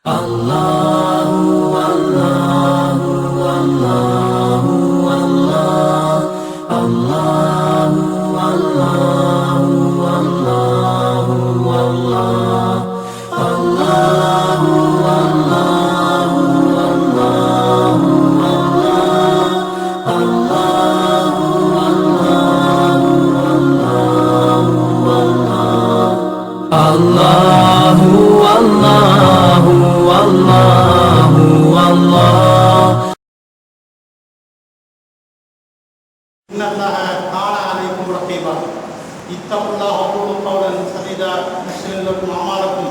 Allahu Allahu Allahu Allah Allahu Allahu Allahu Allah Allahu Allahu Allahu Allahu Allahu Allahu Allah إن الله تعالى عليكم رقيبا اتقوا الله وقولوا قولا سديدا يصلح لكم أعمالكم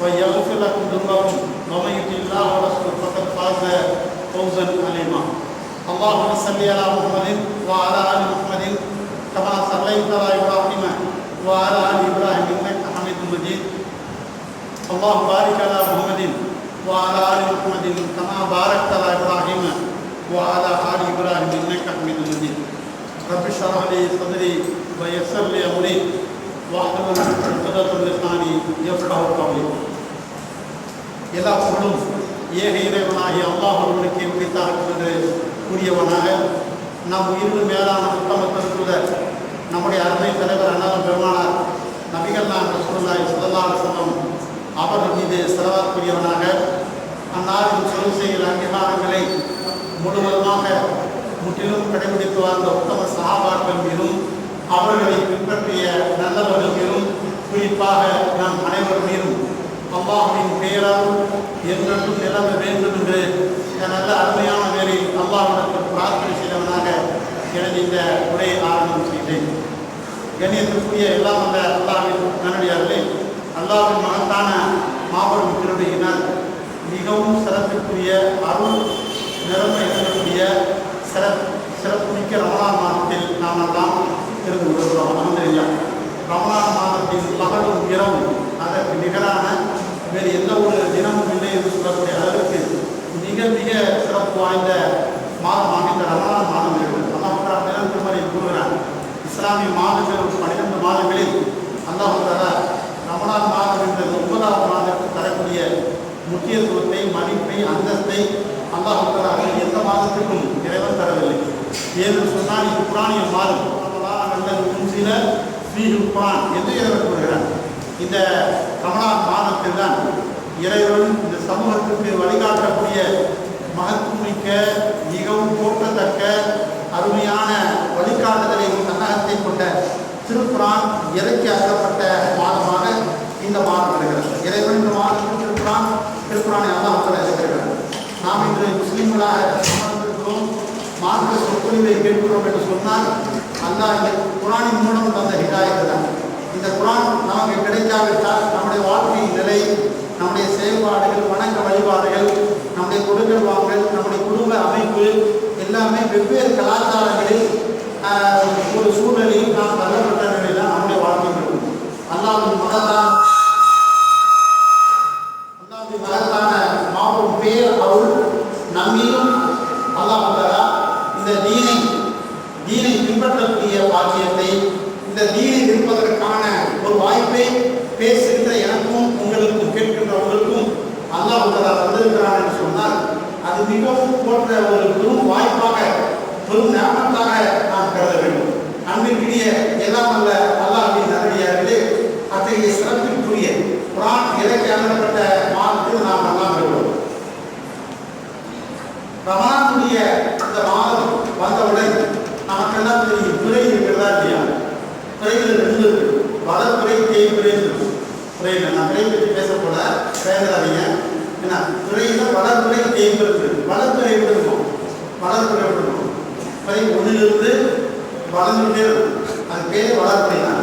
ويغفر لكم ذنوبكم ومن يطع الله ورسوله فقد فاز فوزا عظيما اللهم صل على محمد وعلى آل محمد كما صليت على إبراهيم وعلى آل إبراهيم إنك حميد مجيد اللهم بارك على محمد وعلى آل محمد كما باركت على إبراهيم وعلى آل إبراهيم إنك حميد مجيد رب اشرح لي صدري ويسر لي أمري واحلل عقدة من لساني يفقهوا قولي எல்லா புகழும் ஏக இறைவனாகிய அல்லாஹ் ஒருவனுக்கு உரித்தார்கள் என்று கூறியவனாக நம் உயிரிலும் மேலான உத்தமத்திற்குள்ள நம்முடைய அருமை தலைவர் அண்ணாதம் பெருமானார் நபிகள் நாயகம் ரசூலுல்லாஹி ஸல்லல்லாஹு அலைஹி வஸல்லம் அவர்கள் மீது ஸலவாத் கூறியவனாக அன்னாரின் சொல் செயல் அங்கீகாரங்களை முழுவதுமாக முற்றிலும் கடைபிடித்து வாழ்ந்த உத்தம சஹாபாக்கள் மீதும் அவர்களை பின்பற்றிய நல்லவர்கள் மீதும் குறிப்பாக நாம் அனைவர் மீதும் அல்லாஹ்வின் பெயரால் என்றென்றும் நிலவ வேண்டும் என்று நல்ல அருமையான வேலையில் அல்லாஹ்விடத்தில் பிரார்த்தனை செய்தவனாக எனது இந்த உரையை ஆரம்பம் செய்தேன். கண்ணியத்திற்குரிய எல்லாம் வந்த அல்லாஹ்வின் நன்றியார்களே, அல்லாஹ்வின் மகத்தான மாபெரும் கிருபையினால் மிகவும் சிறப்பிற்குரிய அருள் நிரம்ப இருக்கக்கூடிய சிறப்புமிக்க ரமலான் மாதத்தில் நாம் எல்லாம் இருந்து விடுகிறோம். அல்ஹம்துலில்லாஹ். ரமலான் மாதத்தின் பகலும் இரவும் அதற்கு நிகரான வேறு எந்த ஒரு தினமும் இல்லை என்று சொல்லக்கூடிய அளவுக்கு மிக மிக சிறப்பு வாய்ந்த மாதமாக இந்த ரமலான் மாதம் இருக்கிறது. அல்லாஹ் தினம் திருமறையில் கூறுகிறார், இஸ்லாமிய மாதங்கள் 12 மாதங்களில் அல்லாஹ் தஆலா ரமலான் மாதம் என்ற 9வது மாதத்துக்கு தரக்கூடிய முக்கியத்துவத்தை, மதிப்பை, அந்தஸ்தை அல்லாஹ் தஆலா எந்த மாதத்துக்கும் இறைவன் தரவில்லை. ஏன்னு சொன்னால் இது குர்ஆனிய மாதம். சில ஸ்ரீஹுல் குர்ஆன் என்று இறைவன் கூறுகிறார். இந்த ரமலான் மாதத்தில் தான் இறைவன் இந்த சமூகத்துக்கு வழிகாட்டக்கூடிய மகத்துவமிக்க மிகவும் போற்றத்தக்க அருமையான வழிகாட்டுதலை தன்னகத்தை கொண்ட திருக்குர்ஆன் இறக்கி அருளப்பட்ட மாதமாக இந்த மாதம் வருகிறது. இறைவன் இந்த மாதத்தில் திருக்குர்ஆனை அல்லாஹ் இருக்கிறார். நாம் இன்று முஸ்லிம்களாக அமர்ந்திருக்கிறோம், மார்க்க சொற்பொழிவை கேட்கிறோம் என்று சொன்னால் அல்லாஹ் இந்த குர்ஆனின் மூலம் தந்த ஹிதாயத் தான். இந்த குர்ஆன் நமக்கு கிடைக்காவிட்டால் நம்முடைய வாழ்க்கையின் நிலை, நம்முடைய செயல்பாடுகள், வணக்க வழிபாடுகள், நம்முடைய கொடுக்கல் வாங்கல், நம்முடைய குடும்ப அமைப்பு எல்லாமே வெவ்வேறு கலாச்சாரங்களில் ஒரு சூழலில் நாம் தள்ளப்பட்ட நிலையில் தான் நம்முடைய வாழ்க்கை இருக்கும். அல்லாஹ்வின் மகத்தான மாபெரும் பேர் அருள் நம்மீதும் அல்லாஹ் தஆலா இந்த தீனை பின்பற்றக்கூடிய பாக்கியத்தை, இந்த தீனை இருப்பதற்கான ஒரு வாய்ப்பை பேசுகின்ற எனக்கும் உங்களுக்கும் கேட்கின்றவர்களுக்கும் அல்லாஹ் தஆலா தந்திருக்கிறான் என்று சொன்னால் அது மிகவும் போன்ற ஒரு பெரும் வாய்ப்பாக, பெரும் ஞானத்தாக நாம் கருத வேண்டும். அன்பிற்குரிய எல்லாம் அல்ல அல்லாஹ்வின் நல்லடியார்களே, அத்தகைய சிறப்பிற்குரிய குர்ஆன் இறக்கி அருளப்பட்ட மாதத்தில் நாம் எல்லாம் இருக்கிறோம். ரமலானுடைய இந்த மாதம் வந்தவுடன் நமக்கெல்லாம் தெரியும், துறை இருக்கிறதா இல்லையா? துறைகள் 2 இருக்கு. வளர்த்துறை, தேய்துறை இருக்கு. துறையில் நான் துறை பற்றி பேச போல பேசுறாதீங்க. ஏன்னா துறையில் வளர்த்துறை, தேய்துறை இருக்கு. வளர்த்துறை எப்படி இருக்கும்? வளர்த்துறை எப்படி இருக்கும்? துறை 1லிருந்து வளர்ந்துட்டே இருக்கும். அது பேர் வளர்த்துறை தான்.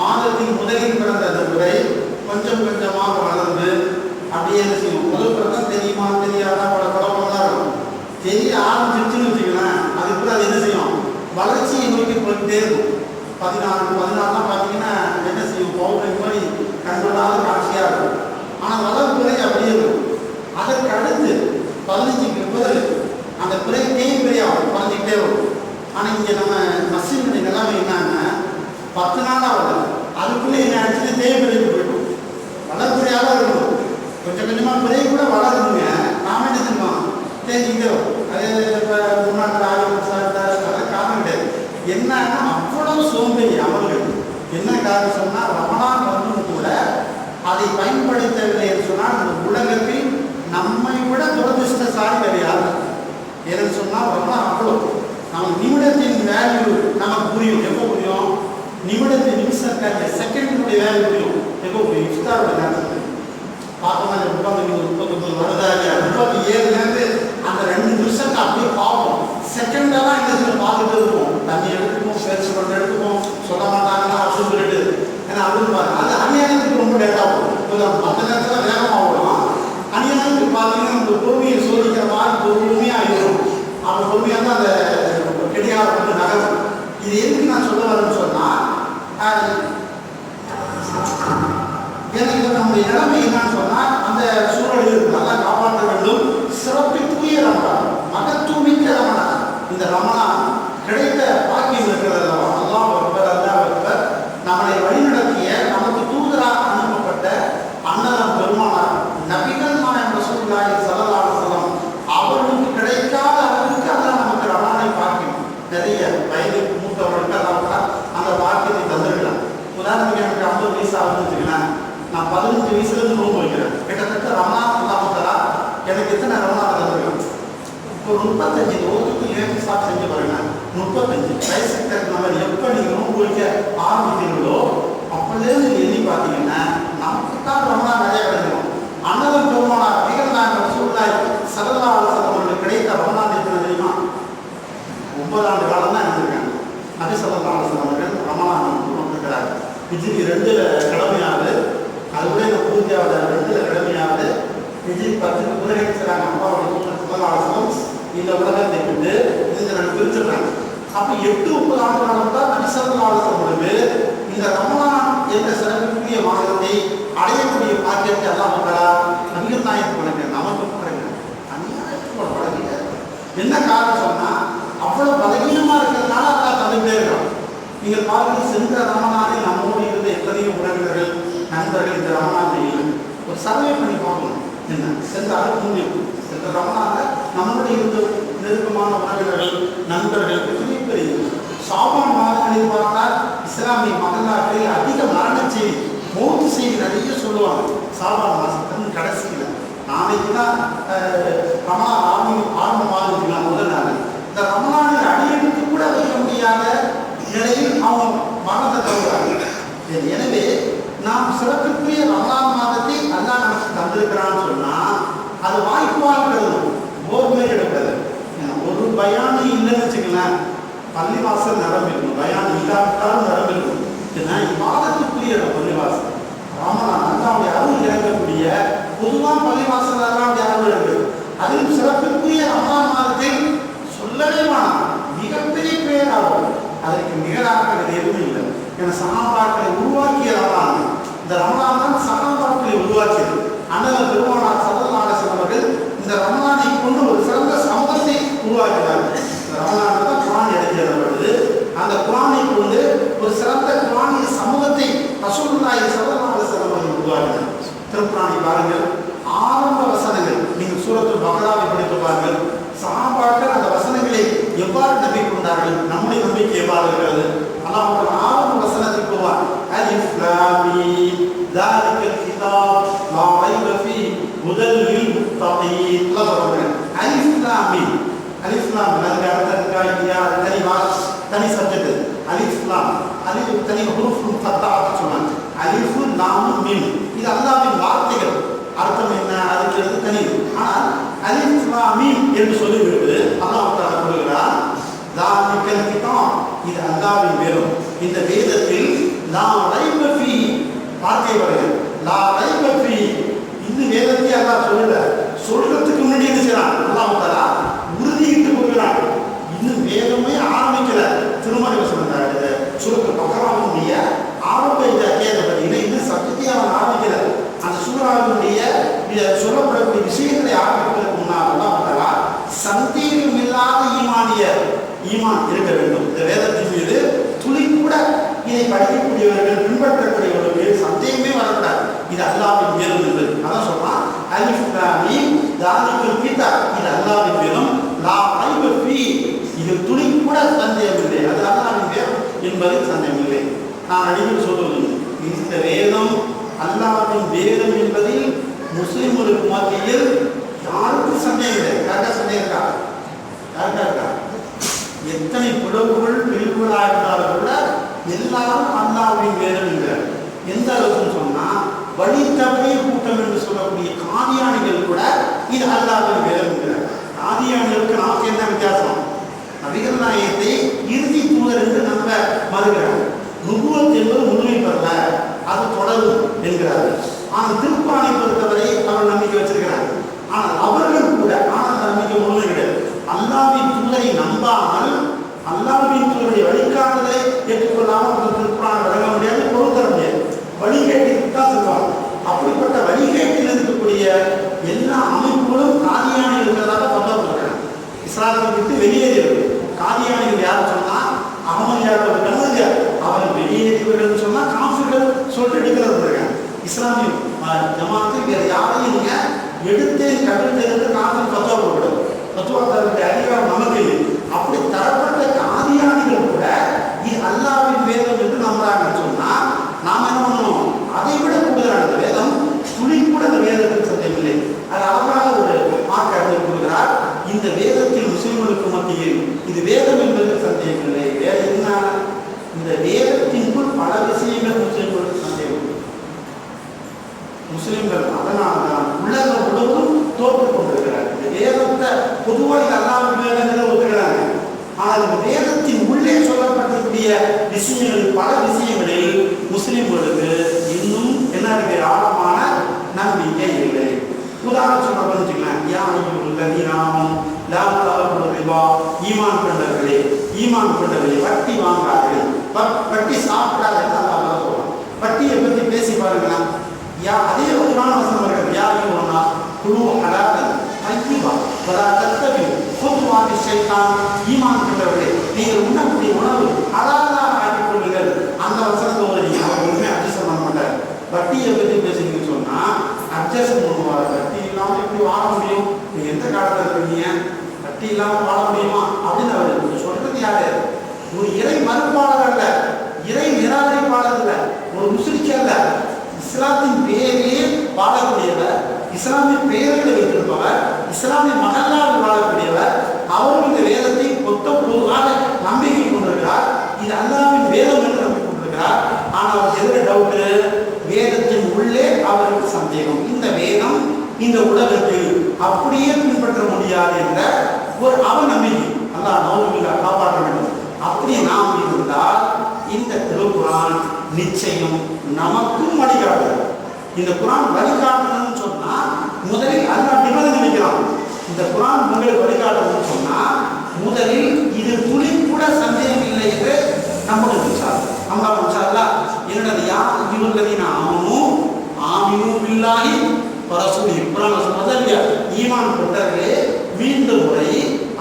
மாதத்தின் முதலில் பிறந்த அந்த துறை கொஞ்சம் கொஞ்சமாக வளர்ந்து அப்படியே என்ன செய்யும்? முதல் பிறகு தெரியுமா தெரியாதா பல குழப்பம்லாம் இருக்கும். தெரிய ஆரம்பிச்சிருச்சுன்னு வச்சுக்கலாம், அதுக்குள்ள அது என்ன செய்யும்? வளர்ச்சியை நோக்கி போயிட்டே இருக்கும். 14 பார்த்தீங்கன்னா என்ன செய்யும்? பௌர்ணமி மாதிரி கண்கொள்ளாத காட்சியாக இருக்கும். ஆனால் வளர்ப்புறை அப்படியே இருக்கும். அதற்கு அடுத்து 15க்கு பிறகு அந்த பிறை தேய்பிறையாகும், குறைஞ்சிக்கிட்டே வரும். ஆனால் இங்கே நம்ம மஸ்ஜிதுடைய நிலைமை என்னன்னா 10 நாளாக அதுக்குள்ளே என்ன ஆச்சுன்னு தேய்பிறைக்கு போயிடும். வளர்ப்புறையாக இருக்கும். கொஞ்சம் கொஞ்சமாக பிறை கூட தெரிஞ்சுக்கிட்டே வரும். அது இப்போ முன்னாடி அதெல்லாம் காரணம் கிடையாது. என்னன்னா அவ்வளவு சோம்பேறி அமல்கள். என்ன காரணம் சொன்னால் ரமணான் வந்தும் கூட அதை பயன்படுத்தவில்லை என்று சொன்னால் இந்த உலகத்தில் நம்மை விட துரதிருஷ்டசாலி வேறு யாரும். ஏன்னு சொன்னால் ரமணான் அவ்வளோ நம்ம நிமிடத்தின் வேல்யூ நமக்கு புரியும். எப்போ புரியும்? நிமிடத்தின் நிமிஷம் செகண்டினுடைய வேல்யூ புரியும். எப்போ புரியும்? இஃப்தாரோட நேரத்தில் பார்க்கணும். 39 வருதா இல்லையா? 37லேருந்து அந்த 2 நிமிஷத்தை அப்படியே பார்ப்போம். செகண்டெல்லாம் இந்த இதில் பார்த்துட்டு இருப்போம். தண்ணி எடுத்துப்போம், பேச்சு பண்ண எடுத்துப்போம், சொல்ல மாட்டாங்கன்னா அப்படின்னு சொல்லிட்டு ஏன்னா அப்படின்னு பாருங்க. அது அநியாயத்துக்கு ரொம்ப லேட்டாக போகும். மற்ற நேரத்தில் வேகமாக ஓடும். அநியாயத்துக்கு பார்த்தீங்கன்னா நம்ம பொறுமையை சோதிக்கிற மாதிரி பொறுமையாக இருக்கும். அவங்க பொறுமையாக தான் அந்த கெடிகாரம் வந்து நகரும். இது எதுக்கு நான் சொல்ல வரேன்னு சொன்னால் எனக்கு நம்முடைய நிலைமை என்னன்னு சொன்னால் அந்த சூழலில் நல்லா காப்பாற்ற வேண்டும். சிறப்பிற்குரிய ரமணான், மகத்துவமிக்க ரமணான். இந்த ரமணான் கிடைத்த பாக்கியம் இருக்கிறது. அல்லாஹ் அக்பர், அல்லாஹ் அக்பர். நம்மளை வழிநடத்திய நமக்கு தூதராக அனுப்பப்பட்ட அண்ணலம் பெருமானார் நபிகள் நாயகம் ரசூலுல்லாஹி ஸல்லல்லாஹு அலைஹி வஸல்லம் அவர்களுக்கு கிடைக்காத அளவுக்கு அல்லாஹ் நமக்கு ரமணானை பாக்கியம். நிறைய வயது மூத்தவர்களுக்கு அல்லாஹ் அந்த பாக்கியத்தை தந்திருக்கலாம். உதாரணத்துக்கு எனக்கு 50 வயசு ஆகுதுன்னு வச்சுக்கலாம். நான் 15 வயசுலேருந்து நோன்பு வைக்கிறேன். கிட்டத்தட்ட ரமணான் அல்லாஹ் எனக்கு எத்தனை ரமணான் தந்திருக்கலாம்? இப்போ 35 ஓதுக்கு ஏற்றி சாப்பிட்டு செஞ்சு பாருங்க. 35 வயசுக்கு தகுந்த எப்போ நீங்கள் நோன்பு வைக்க ஆரம்பிக்கிறீங்களோ அப்போலேருந்து எண்ணி பார்த்தீங்கன்னா நமக்கு தான் ரமணான் நிறைய கிடைக்கும். அண்ணலம் பெருமானார் நபிகள் நாயகம் ரசூலுல்லாஹி ஸல்லல்லாஹு அலைஹி வஸல்லம் அவர்களுக்கு கிடைத்த ரமணான் எத்தனை தெரியுமா? 9 ஆண்டு காலம் தான் இருந்திருக்காங்க. நபி ஸல்லல்லாஹு அலைஹி வஸல்லம் அவர்கள் ரமணான் கொடுக்கிறார். ஹிஜ்ரி 2ல் கடமையாவது, அது கூட இந்த பூஜையாவது 2ல் கடமையாவது. ஹிஜ்ரி 10க்கு பிறகு செய்கிறாங்க. அப்பாவோட ஸல்லல்லாஹு அலைஹி வஸல்லம் இந்த உலகத்தை விட்டு இந்த ரெண்டு பிரிச்சுடுறாங்க. அப்போ 8-9 ஆண்டு காலம் தான் நபி ஸல்லல்லாஹு அலைஹி வஸல்லம் அவர்கள் இந்த ரமணான் என்ற சிறப்புக்குரிய மாதத்தை அடையக்கூடிய பாக்கியத்தை அல்லாஹ் கொடுக்கிறார். நபிகள் நாயகம் வழங்க நமக்கு கொடுக்குறாங்க. அநியாயத்தோட வழங்க என்ன காரணம் சொன்னால் அவ்வளோ பலகீனமாக இருக்கிறதுனால அல்லாஹ் தந்துகிட்டே இருக்கிறோம். நீங்கள் பாருங்கள், சென்ற ரமணானில் நம்மோடு இருந்த எத்தனையோ உறவினர்கள் நண்பர்கள் இந்த ரமணானில் இல்லை. ஒரு சர்வே பண்ணி பார்க்கணும். என்ன சென்ற அனுபவம் சென்ற ரமணானில் நம்மோடு இருந்த நெருக்கமான உறவினர்கள் நண்பர்கள் எத்தனையோ பேர் ஷாபான் மாதங்களில் பார்த்தால் இஸ்லாமிய மகளாக்களில் அதிக மரண செய்தி, மௌத்து செய்தி நிறைய சொல்லுவாங்க. ஷாபான் மாதத்தின் கடைசியில் நாளைக்கு தான் ரமணான் ஆரம்பமாக முதல் நாள். இந்த ரமணானில் அடியெடுத்து கூட வைக்க முடியாத நிலையில் அவங்க மரணத்தை தருகிறாங்க. எனவே நாம் சிறப்புக்குரிய ரமணான் மாதத்தை அல்லாஹ் நமக்கு தந்திருக்கிறான்னு சொன்னால் அது வாய்ப்பாக கருதும், போர்மே எடுக்கிறது. ஒரு பயானம் இல்லைன்னு வச்சுக்கலாம், பள்ளிவாசல் நிரம்பிடும். பயானம் இல்லாவிட்டாலும் நிரம்பிடும். ஏன்னா இவ்வாதத்துக்குரிய பள்ளிவாசல் ரமணான் அல்லாவுடைய அருள் இறங்கக்கூடிய பொதுவாக பள்ளிவாசல் அல்லாவுடைய அருள் இருக்குது. அதிலும் சிறப்புக்குரிய ரமணான் மாதத்தை சொல்லவே வேணாம், மிகப்பெரிய பேராகும். அதற்கு நிகராக எதுவும் இல்லை. ஏன்னா சகாபாக்களை உருவாக்கிய ரமணான், இந்த ரமணான் தான் சகாபாக்களை உருவாக்கியது. அண்ணல் பெருமானார் ஸல்லல்லாஹு அலைஹி வஸல்லம் அவர்கள் இந்த ரமணானை கொண்டு ஒரு சிறந்த சமூகத்தை உருவாக்கினார்கள். இந்த ரமணான் தான் குர்ஆன் எழுதியது. அந்த குர்ஆனை கொண்டு ஒரு சிறந்த குர்ஆனிய சமூகத்தை ரசூலுல்லாஹி ஸல்லல்லாஹு அலைஹி வஸல்லம் அவர்கள் உருவாக்கினார். திருக்குர்ஆனை பாருங்கள், ஆரம்ப வசனங்கள் நீங்கள் சூரத்துல் பக்ராவை படித்து பாருங்கள். சஹாபாக்கள் அந்த வசனங்களை எவ்வாறு நம்பிக்கொண்டார்கள், நம்முடைய நம்பிக்கை எவ்வாறு இருக்கிறது? அல்லாஹ் ஒரு ஆரம்ப வசனத்துக்கு போவார். அலிஃப் லாம் மீம் ஸாலிகல் கிதாப் லா ரைப ஃபீஹி ஹுதல் லில் முத்தகீன். அல்லாஹ் சொல்றாங்க அலிஃப் லாம் மீம். அலிஃப் லாம் அதுக்கு அர்த்தம் தனி சப்ஜெக்ட். அலிஃப் லாம் அலிஃப் தனி ஹுரூஃப் முகத்தஆத் சொன்னாங்க. அலிஃப் லாம் மீம் இது அல்லாஹ்வின் வார்த்தைகள். அர்த்தம் என்ன அதுக்கு தனி. ஆனால் அலிஃப் லாம் மீம் என்று சொல்லிவிட்டு அல்லாஹ் தஆலா சொல்கிறார் ஸாலிகல் கிதாப், இது அல்லாஹ்வின் வேதம். இந்த வேதத்தில் லா ரைப ஃபீஹி வார்த்தை வருகிறது. லா ரைப ஃபீஹி இந்த வேதத்தை அல்லாஹ் சொல்லல, சொல்றதுக்கு முன்னாடி என்ன செய்யறான் அல்லாஹ் தஆலா உறுதியிட்டு கொடுக்கிறான். இன்னும் வேதமே ஆரம்பிக்கல. திருமறை வசனம் சூரத்துல் பக்ராவுடைய ஆரம்ப இந்த அத்தியாயத்தை இன்னும் சத்தியத்தை அவன் ஆரம்பிக்கல. அந்த சூறாவினுடைய சொல்லப்படக்கூடிய விஷயங்களை ஆரம்பிப்பதற்கு முன்னால் அல்லாஹ் தஆலா சந்தேகம் இல்லாத ஈமான் இருக்க வேண்டும். இந்த வேதத்தின் மீது துளி கூட இதை படிக்கக்கூடியவர்கள் பின்பற்றக்கூடியவர்களுக்கு சந்தேகமே வரக்கூடாது. இது அல்லாஹ்வின் வேதம் என்று அதான் சொல்றான். அலிஃப் லாம் மீம் தாலிகல் கிதாப், இது அல்லாஹ்வின் வேதம். லா ரைப ஃபீ, இது துளி கூட சந்தேகமில்லை, அது அல்லாஹ்வின் வேதம் என்பதில் சந்தேகமில்லை. நான் அடிக்கடி சொல்வது, இந்த வேதம் அல்லாஹ்வின் வேதம் என்பதில் முஸ்லிம்களுக்கு மத்தியில் யாருக்கும் சந்தேகம் இல்லை. யாருக்கா சந்தேகம் இருக்கா? யாருக்கா இருக்கா? எத்தனை பிளவுகள் பிரிவுகளாக இருந்தாலும் கூட எல்லாரும் அல்லாஹ்வின் வேதம் என்கிறார். எந்த அளவுக்கு சொன்னா, வழி தவறிய கூட்டம் என்று சொல்லக்கூடிய காதியானிகள் கூட இது அல்லாஹ்வின் வேதம் என்கிறார். காதியானிகளுக்கு நமக்கு என்ன வித்தியாசம்? நபிகள் நாயகத்தை இறுதி தூதர் என்று நம்ப மறுக்கிறார். நுபுவத் என்பது முழுமை பெறல, அது தொடரும் என்கிறார்கள். ஆனால் திருக்குரானை பொறுத்தவரை அவர் நம்பிக்கை வச்சிருக்கிறார். ஆனால் அவர்கள் கூட ஆனால் நம்பிக்கை முழுமை கிடையாது. அல்லாஹ்வின் தூதரை நம்பாமல் அல்லாஹ்வின் தூதருடைய வழிகாட்டுதலை ஏற்றுக்கொள்ளாமல் திருக்குரானை வழங்க முடியாது, பொருள் தர முடியாது. வழிகேட்டிற்கு தான் சொல்லுவாங்க. அப்படிப்பட்ட வழிகேட்டில் இருக்கக்கூடிய எல்லா அமைப்புகளும் காதியானிகள் இருக்கிறதாக சொல்லப்படுகிறாங்க. இஸ்லாத்தை விட்டு வெளியேறியது காதியானிகள் யார் சொன்னா அகமதியார்கள் கருதுகிறார். அவர் வெளியேறியவர்கள் சொன்னா காஃபிர்கள் சொல்லிட்டு எடுக்கிறது. இஸ்லாமிய ஜமாத்து வேற யாரையும் நீங்க எடுத்தேன் கவிழ்த்தேன் காஃபில் பத்துவா போடக்கூடாது. பத்துவா தரக்கூடிய அதிகாரம் நமக்கு இல்லை. அப்படி தரப்பட்ட காதியானிகள் கூட இது அல்லாஹ்வின் வேதம் என்று நம்புறாங்கன்னு சொன்னா நாம என்ன பண்ணணும்? அதை விட கூடுதலான வேதம் துளி கூட இந்த வேதத்துக்கு சந்தேகமில்லை. அது அழகாக ஒரு மார்க்கத்தை கொடுக்கிறார். இந்த வேதத்தில் முஸ்லிம்களுக்கு மத்தியில் இது வேதம் என்பதற்கு சந்தேகமில்லை. வேற என்ன? இந்த வேதத்திற்குள் பல விஷயங்கள் முஸ்லிம்களுக்கு சந்தேகம். முஸ்லிம்கள் அதனால்தான் உலகம் முழுவதும் தோற்றுக் கொண்டிருக்கிறார். இந்த வேதத்தை பொதுவாக அல்லாஹ்வின் வேதங்களை ஒத்துக்கிறாங்க. ஆனால் இந்த வேதத்தின் உள்ளே சொல்லப்பட்டிருக்கூடிய விஷயங்கள் பல விஷயங்களில் முஸ்லிம்களுக்கு இன்னும் என்ன இருக்கு? ஆழமான நம்பிக்கை இல்லை. உதாரணம் சொல்ல புரிஞ்சுக்கலாம். ஈமான் கொண்டவர்களே, ஈமான் கொண்டவர்களே, வட்டி வாங்காதீர்கள், வட்டி சாப்பிடாதீர்கள். அல்லாஹ் சொல்றான். வட்டியை பற்றி பேசி பாருங்களா. அதே ஒரு வசனம் இருக்கிறது. யாரையும் ஒன்னா குழு ஹலாலன் தையிபா வலா தத்தபிஉ குதுவாத்தி ஷைத்தான். ஈமான் கொண்டவர்களே, நீங்கள் உண்ணக்கூடிய உணவு ஹலாலாக ஆக்கிக் கொள்ளுங்கள். அந்த வசனத்தை ஓதுறீங்க. அவர் ஒன்றுமே அட்ஜஸ்ட் பண்ண மாட்டார். வட்டியை பற்றி பேசுறீங்கன்னு சொன்னா அட்ஜஸ்ட் பண்ணுவார். வட்டி இல்லாமல் எப்படி வாழ முடியும்? நீங்க எந்த காலத்தில் இருக்கீங்க? வட்டி இல்லாமல் வாழ முடியுமா அப்படின்னு அவர் சொல்றது யாரு? ஒரு இறை மறுப்பாளர் அல்ல, இறை நிராகரிப்பாளர் அல்ல, ஒரு முஸ்லிக் அல்ல. இஸ்லாத்தின் பெயரிலே வாழக்கூடியவர், இஸ்லாமிய பெயர்களை வைத்திருப்பவர், இஸ்லாமிய மகல்லாவில் வாழக்கூடியவர். அவரும் இந்த வேதத்தை கொத்த பொதுவாக நம்பிக்கை கொண்டிருக்கிறார். இது அல்லாஹ்வின் வேதம் என்று நம்பிக்கை கொண்டிருக்கிறார். ஆனால் அவர் எதிர டவுட்டு, வேதத்தின் உள்ளே அவருக்கு சந்தேகம். இந்த வேதம் இந்த உலகத்தில் அப்படியே பின்பற்ற முடியாது என்ற ஒரு அவநம்பிக்கை. அல்லாஹ் நௌதுபில்லா காப்பாற்ற வேண்டும். அப்படி நாம் இருந்தால் இந்த திருக்குரான் நிச்சயம் நமக்கும் வழிகாட்டுது. இந்த குரான் வழிகாட்டணும்னு சொன்னா முதலில் அல்லாஹ் நிபந்தனை வைக்கிறான். இந்த குரான் உங்களுக்கு வழிகாட்டணும்னு சொன்னா முதலில் இது துளி கூட சந்தேகம் இல்லை என்று நம்பணும். என்னது? யா அய்யுஹல்லதீன ஆமினூ பில்லாஹி வ ரசூலிஹி. குரான் சொல்றது ஈமான் கொண்டவர்களே, மீண்டும் முறை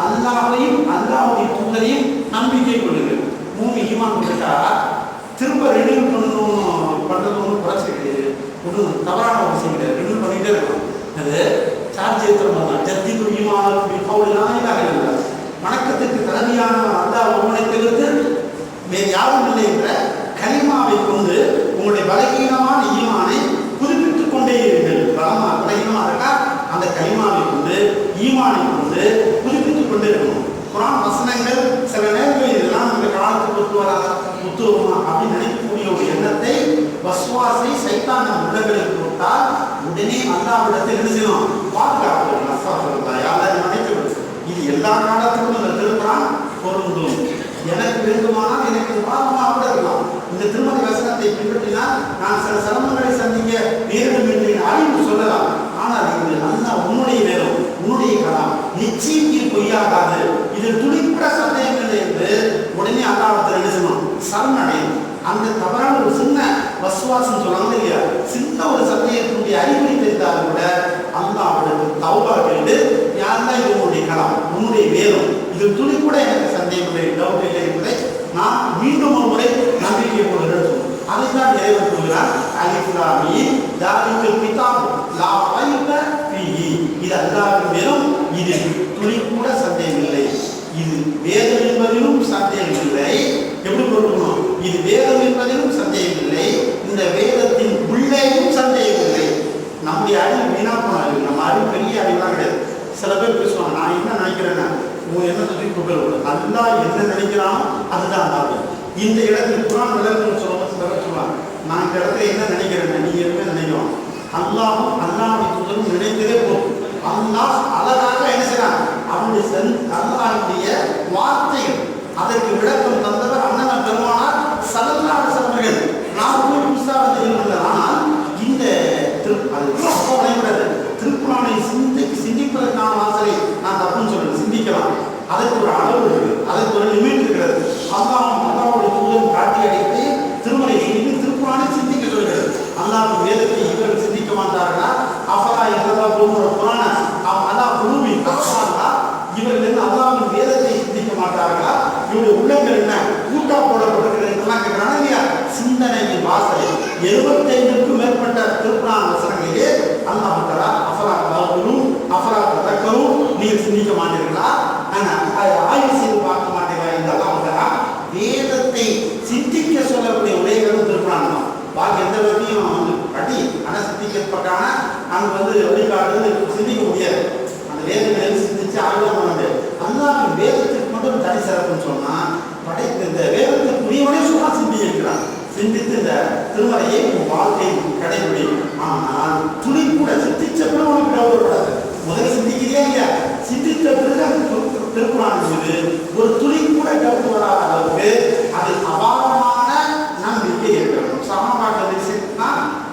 அல்லாஹ்வையும் அல்லாஹ்வுடைய தூதரையும் நம்பிக்கை கொள்ளுங்கள். மூணு ஈமான் கொண்டுட்டா திரும்ப ரெனியூ பண்றது ஒன்றும் பிரச்சனை கிடையாது. ஒன்றும் தவறான ஒரு விஷயம் கிடையாது. ரெனியூ பண்ணிட்டே இருக்கணும். அது சார்ஜ் ஏற்றுறோம். ஜத்திக்கு ஈமான் வணக்கத்துக்கு தலைமையான அல்லாஹ் ஒருவனை தவிர்த்து வேறு யாரும் இல்லை என்ற கலிமாவை கொண்டு உங்களுடைய பலகீனமான ஈமானை புதுப்பித்துக் கொண்டே இருங்கள். பலகீனமாக இருக்கா அந்த கலிமாவை கொண்டு ஈமானை கொண்டு புதுப்பித்துக் கொண்டே இருக்கணும். குரான் வசனங்கள் சில நேரங்கள் இதெல்லாம் இந்த காலத்துக்கு ஒத்து வருமா அப்படின்னு நினைக்கக்கூடிய ஒரு எண்ணத்தை வஸ்வாசை சைத்தான் நம் உள்ளங்களுக்கு கொடுத்தால் உடனே அல்லாஹ்விடத்தில் என்ன செய்யணும்? பாதுகாப்பு நினைக்கிறது. இது எல்லா காலத்துக்கும் இந்த திருக்குரான் பொருந்தும். எனக்கு வேண்டுமானால் எனக்கு பாதமாக கூட இருக்கலாம். இந்த திருமதி வசனத்தை பின்பற்றினால் நான் சில சிரமங்களை சந்திக்க நேரிடும் என்று அறிவு சொல்லலாம். ஆனால் இது நல்லா உன்னுடைய நேரம், உன்னுடைய கலாம் நிச்சயம் இது பொய்யாகாது, இதில் துளி கூட சந்தேகம் இல்லை என்று உடனே அல்லாஹ்விடத்தில் என்ன செய்யணும்? சரணடையும். அந்த தவறான ஒரு சின்ன வசுவாசம் சொல்றாங்க இல்லையா, சின்ன ஒரு சந்தேகத்தினுடைய அறிகுறி தெரிந்தாலும் கூட அல்லாஹ்விடத்தில் தௌபா கேட்டு, யாரெல்லாம் இது உன்னுடைய கலாம், உன்னுடைய வேதம், இது துளி கூட எனக்கு சந்தேகம் இல்லை, டவுட் இல்லை என்பதை நான் மீண்டும் ஒரு முறை நம்பிக்கை கொள்கிறேன். அதைத்தான் இறைவன் சொல்கிறார். அலிஃப் லாம் மீம் தாலிகல் கிதாப் லா இது அல்லாஹ்வின் வேதம், இது துளி கூட சந்தேகம் இல்லை. இது வேதம் என்பதிலும் சந்தேகம் இல்லை. எப்படி பொருட்கணும்? இது வேதம் என்பதிலும் சந்தேகம் இல்லை, இந்த வேதத்தின் உள்ளேயும் சந்தேகம் இல்லை. நம்முடைய அறிவு வீணா போன அறிவு, நம்ம அறிவு பெரிய அறிவுலாம் கிடையாது. சில பேர் பேசுவாங்க, நான் என்ன நினைக்கிறேன்னா என்ன சொல்லி கூப்பிட அல்லாஹ் என்ன நினைக்கிறானோ அதுதான் அல்லாஹ். இந்த இடத்துல குர்ஆன் விளக்கம் சொல்லுவாங்க, சில பேர் சொல்லுவாங்க, நான் இந்த இடத்துல என்ன நினைக்கிறேன், நீங்க எதுவுமே நினைக்கிறோம். அல்லாஹும் அல்லாஹ்வுடைய தூதரும் நினைக்கிறதே போதும். அல்லாஹ் அழகாக என்ன செய்யறான், அவனுடைய அல்லாஹ்வுடைய வார்த்தைகள் அதற்கு விளக்கம் தந்தவர் அண்ணன் பெருமானார் ஸல்லல்லாஹு அலைஹி வஸல்லம். நாம் ஒரு புஸ்தகத்தை எழுதுகிறோம், ஆனால் இந்த திருக்குறானை சிந்திப்பதற்கான வாசலை நான் தப்புன்னு சொல்றேன். சிந்திக்கலாம், அதற்கு ஒரு அளவு இருக்கு, அதற்கு ஒரு லிமிட் இருக்கிறது. அல்லாஹ்வுடைய தூதரும் காட்டி அடைத்து திருமலை சிந்தித்து திருக்குறானை சிந்திக்க சொல்கிறது. அல்லாஹ்வின் வேதத்தை இவர்கள் சிந்திக்க மாட்டார்களா? அஃபலா யததப்பரூன குர்ஆன அலா குலூபின் அக்ஸாஹா, இவர்கள் என்ன அல்லாஹ்வின் வேதத்தை சிந்திக்க மாட்டார்களா? இவருடைய உள்ளங்கள் என்ன கூட்டா போடப்பட்டிருக்கிறது என்றெல்லாம் கேட்கிறாங்க இல்லையா? சிந்தனையின் வாசலை 75க்கும் மேற்பட்ட திருக்குறான் வசனங்களிலே அல்லாஹ் தஆலா அஃபலா தஅகுலூன் அஃபலா ததக்கரூன், நீங்கள் சிந்திக்க மாட்டீர்களா, ஆய்வு செய்து பார்க்க மாட்டீர்களா என்று அல்லாஹ் தஆலா வேதத்தை சிந்திக்க சொல்லக்கூடிய உரைகளும் திருக்குறான் தான். பாக்கி எந்த வகையும் வந்து கட்டி ஆனால் சிந்திக்கப்பட்டான அங்கே வழிகாட்டு சிந்திக்க முடியாது. அந்த வேதங்களை சிந்திச்சு ஆய்வு பண்ண முடியாது. அல்லாஹ்வின் வேதத்துக்கு மட்டும் தனி சிறப்புன்னு சொன்னால் படைத்த இந்த வேதத்துக்கு புரியவனே சொன்னா சிந்திக்கிறான். சிந்தித்து இந்த திருமலையை வாழ்க்கை கடைபிடி. ஆனால் துளி கூட சிந்திச்ச பிறகு உனக்கு டவுட். முதல்ல சிந்திக்கிறே இல்லையா? சிந்தித்த பிறகு திருக்குறான் மீது ஒரு துளி கூட டவுட் வராத அளவுக்கு அது அபாரமான நம்பிக்கை இருக்கிறது. சமமாக்க விஷயம்னா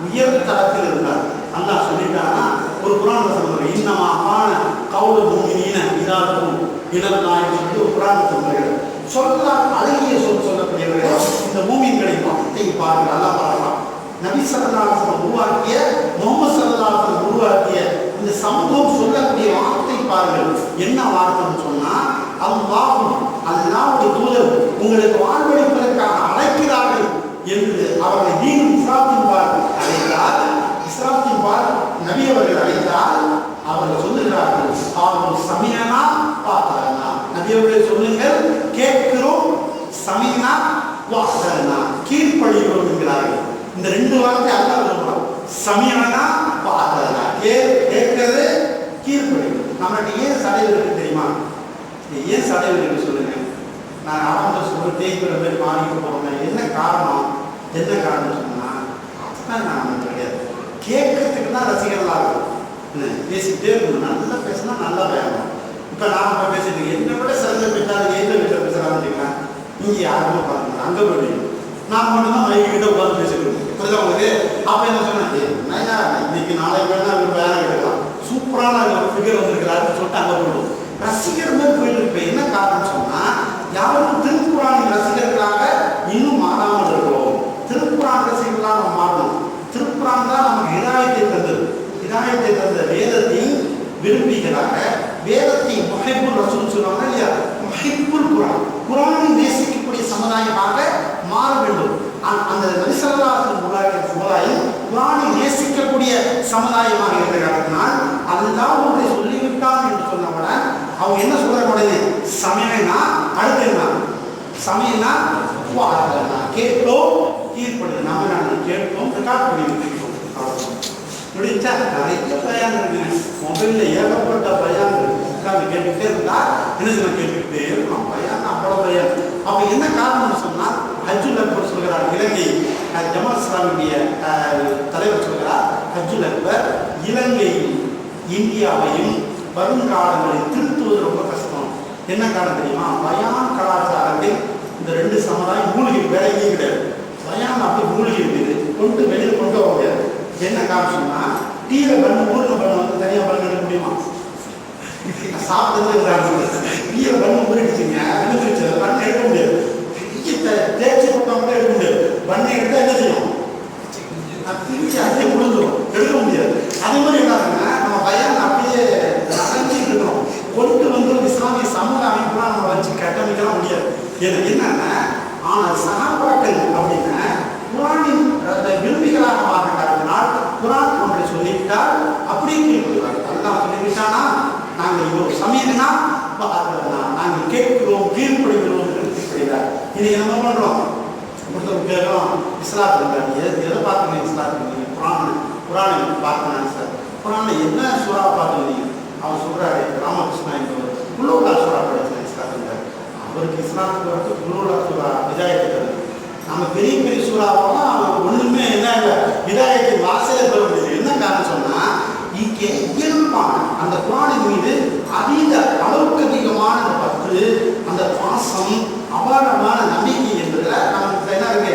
உயர் தரத்தில் இருந்தார். அல்லாஹ் சொல்லிட்டாங்கன்னா ஒரு குர்ஆன் வசனம், இன்னமா ஆன கவுல முஃமினீன இதாகும் இலல்லாஹி என்று ஒரு குர்ஆன் சொல்லுகிறது. சொல்றார், அழகிய சொல்லக்கூடியவர்கள் இந்த மூமின்களை வார்த்தை பாருங்கள். அல்லாஹ் பாருங்கள், நபி ஸல்லல்லாஹு அலைஹி வஸல்லம் உருவாக்கிய, முஹம்மது ஸல்லல்லாஹு அலைஹி வஸல்லம் உருவாக்கிய இந்த சமூகம் சொல்லக்கூடிய வார்த்தை பாருங்கள். என்ன வார்த்தைன்னு சொன்னா, அல்லாஹ்வுடைய தூதர் உங்களுக்கு வாழ்வளிப்பதற்காக அழைக்கிறார்கள் என்று அவர்களை தீன் இஸ்லாத்தின் பால் அழைத்தார். இஸ்லாத்தின் பால் நபி அவர்கள் அழைத்தால் அவர்கள் சொல்லுகிறார்கள், அவர்கள் சமீனா வாத்தனா, நபி அவர்கள் சொல்லுங்கள் கேட்கிறோம், சமீனா வாத்தனா கீழ்ப்படிகிறோம் என்கிறார்கள். இந்த ரெண்டு வார்த்தை அல்லாஹ் சொல்றான். சமீனா வாத்தனா கேட்கிறது, கீழ்ப்படிகிறது. நம்மளுக்கு ஏன் சடைவு இருக்கு தெரியுமா? ஏன் சடைவு இருக்கு சொல்லுங்க. நான் ஆரம்பத்தில் சொல்ற தேய்க்கிற பேர் மாறிட்டு போறேன். என்ன காரணம்? என்ன காரணம் சொன்னா நான் கிடையாது, கேட்கறதுக்கு தான் ரசிகர்களாக இருக்கும். பேசிக்கிட்டே இருக்கணும், நல்லா பேசினா நல்லா வேணும். இப்போ நான் பேசிட்டு என்னை விட சிறந்த பேசாது எந்த வீட்டில் பேசுகிறாங்க, இங்கே யாருமே பார்க்கணும், அங்கே போயிடுங்க. நான் மட்டும்தான் மைக்கிட்ட உட்காந்து பேசிட்டு இருக்கேன். புரியுதா உங்களுக்கு? அப்போ என்ன சொன்னேன், இன்னைக்கு நாளைக்கு வேணா இவர் வேலை எடுக்கலாம், சூப்பரான ஃபிகர் வந்திருக்கிறாருன்னு சொல்லிட்டு அங்கே போயிடுவோம். ரசிகர் மேல் போயிட்டு இருப்பேன். என்ன காரணம் சொன்னா, யாரும் திருக்குறானின் ரசிகர்களாக இன்னும் மாறாமல் இருக்கிறோம். திருக்குறான் ரசிகர்களாக நம்ம மாறணும். திருக்குறான் தான் நமக்கு ஹிதாயத்தை தந்தது. ஹிதாயத்தை தந்த வேதத்தின் விரும்பிகளாக, வேதத்தை முஹிப்புல் ரசூல் சொல்லுவாங்க இல்லையா, முஹிப்புல் குர்ஆன், குர்ஆனை நேசிக்கக்கூடிய சமுதாயமாக மாற வேண்டும். அந்த நபி ஸல்லல்லாஹு அலைஹி வஸல்லம் சமுதாயம் குர்ஆனை நேசிக்கக்கூடிய சமுதாயமாக இருந்த காரணத்தினால் அல்லாஹ் ஒன்றை சொல்லிவிட்டான் என்று சொன்னவுடன் அவங்க என்ன சொல்றாங்க, உடனே சமயனா அடுத்து என்ன, சமயனா வாத்தனா கேட்டோம், கீழ்ப்படி. நம்ம நான் கேட்போம், ரெக்கார்ட் பண்ணி வைக்கிறோம். முடிச்சா நிறைய பயான் இருக்குங்க, மொபைலில் ஏகப்பட்ட பயான் இருக்கு. உட்காந்து கேட்டுக்கிட்டே இருந்தா என்ன செய்ய, கேட்டுக்கிட்டே இருக்கணும். பயான் அவ்வளோ பயான். அப்போ என்ன காரணம்னு சொன்னால், ஹஜ்ஜுல் அக்பர் சொல்கிறார், இலங்கை ஜமாத் இஸ்லாமிய தலைவர் சொல்கிறார், ஹஜ்ஜுல் அக்பர் இலங்கை இந்தியாவையும் வருங்காலங்களில் திருத்துவது ரொம்ப கஷ்டம். என்ன காரணம் தெரியுமா? பயான் கலாச்சாரத்தில் இந்த ரெண்டு சமுதாயம் மூலிகை வேலையே கிடையாது. பயான் அப்படி மூலிகை இருக்குது, கொண்டு வெளியில் கொண்டு வர முடியாது. என்ன காரணம் சொன்னா, டீல பண்ணு ஊருக்கு பண்ண வந்து தனியாக பண்ண எடுக்க முடியுமா? சாப்பிட்டு டீல பண்ணு ஊறிடுச்சுங்க, பண்ண எடுக்க முடியாது. தேய்ச்சி போட்டவங்க எடுக்க முடியாது. பண்ணை எடுத்தா என்ன செய்யும், பிரிச்சு அப்படியே விழுந்துடும், எடுக்க முடியாது. அதே மாதிரி என்ன, நம்ம பயான் அப்படியே அரைஞ்சிட்டு இருக்கிறோம். கொண்டு வந்து இஸ்லாமிய சமூக அமைப்புலாம் நம்ம வச்சு கட்டமைக்கலாம் முடியாது. என்னன்னா, ஆனால் சகாபாக்கள் அப்படின்னா குர்ஆனின் விரும்பிகளாக மாறினார். குர்ஆன் ஒன்றை சொல்லிவிட்டால் அப்படியே கீழ்ப்படுவார்கள். அல்லாஹ் சொல்லிவிட்டானா கேட்கிறோம், கீழ்ப்படுகிறோம் என்று கீழ்ப்படுகிறார். இன்னைக்கு நம்ம பண்றோம், ஒருத்தர் கேட்கலாம், இஸ்லாத்துக்கு எதை பார்த்துங்க, இஸ்லாத்துக்கு குரானை பார்க்கணும் சார், குரானில் என்ன சூறா பார்த்துருந்தீங்க? அவர் சொல்றாரு, ராமகிருஷ்ணா என்பவர் குல்லோலா சூறா படிச்சேன் இஸ்லாத்துக்கு. அவருக்கு இஸ்லாத்துக்கு வந்து குல்லோலா சூறா விதாயத்தை தருது. நம்ம பெரிய பெரிய சூறாவெல்லாம் ஒண்ணுமே என்ன இல்லை, விதாயத்தை வாசலை பெற முடியாது. என்ன காரணம் சொன்னா, இங்கே இயல்பான அந்த குரானின் மீது அதீத அளவுக்கு அதிகமான அந்த பற்று, அந்த பாசம், அபாரமான நம்பிக்கை என்பதுல நமக்கு என்ன இருக்கு,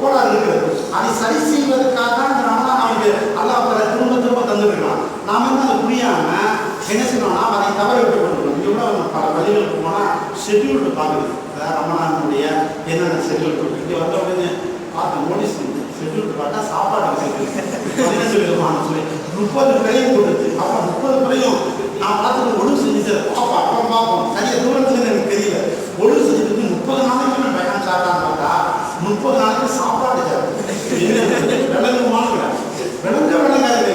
கோளாறு இருக்கிறது. அதை சரி செய்வதற்காக தான் இந்த ரமலான் நமக்கு அல்லாஹ் திரும்ப திரும்ப தந்துருக்கலாம். நாம என்ன அதை புரியாம என்ன செய்யணும்னா அதை தவற விட்டு கொண்டிருக்கோம். இங்கே கூட பல பள்ளிகளுக்கு போனால் ஷெட்யூல்டு பார்க்குறது, அதாவது ரமலானுடைய என்னென்ன ஷெட்யூல் இங்கே வந்த உடனே பார்த்து நோட்டீஸ் ஷெட்யூல்டு பார்த்தா சாப்பாடு 12 விதமான சொல்லி 30 பிள்ளையும் கொடுத்து, அப்போ 30 பிள்ளையும் நான் பார்த்துட்டு ஒழுங்கு செஞ்சுட்டு பாப்பா அப்போ பார்ப்போம். சரியாக தூரத்துக்கு எனக்கு தெரியல. ஒழுங்கு செஞ்சுட்டு 30 நாளைக்கு நான் பயணம் சாப்பிட்டான்னு பார்த்தா 30 நாளைக்கு சாப்பாடு விளங்காது.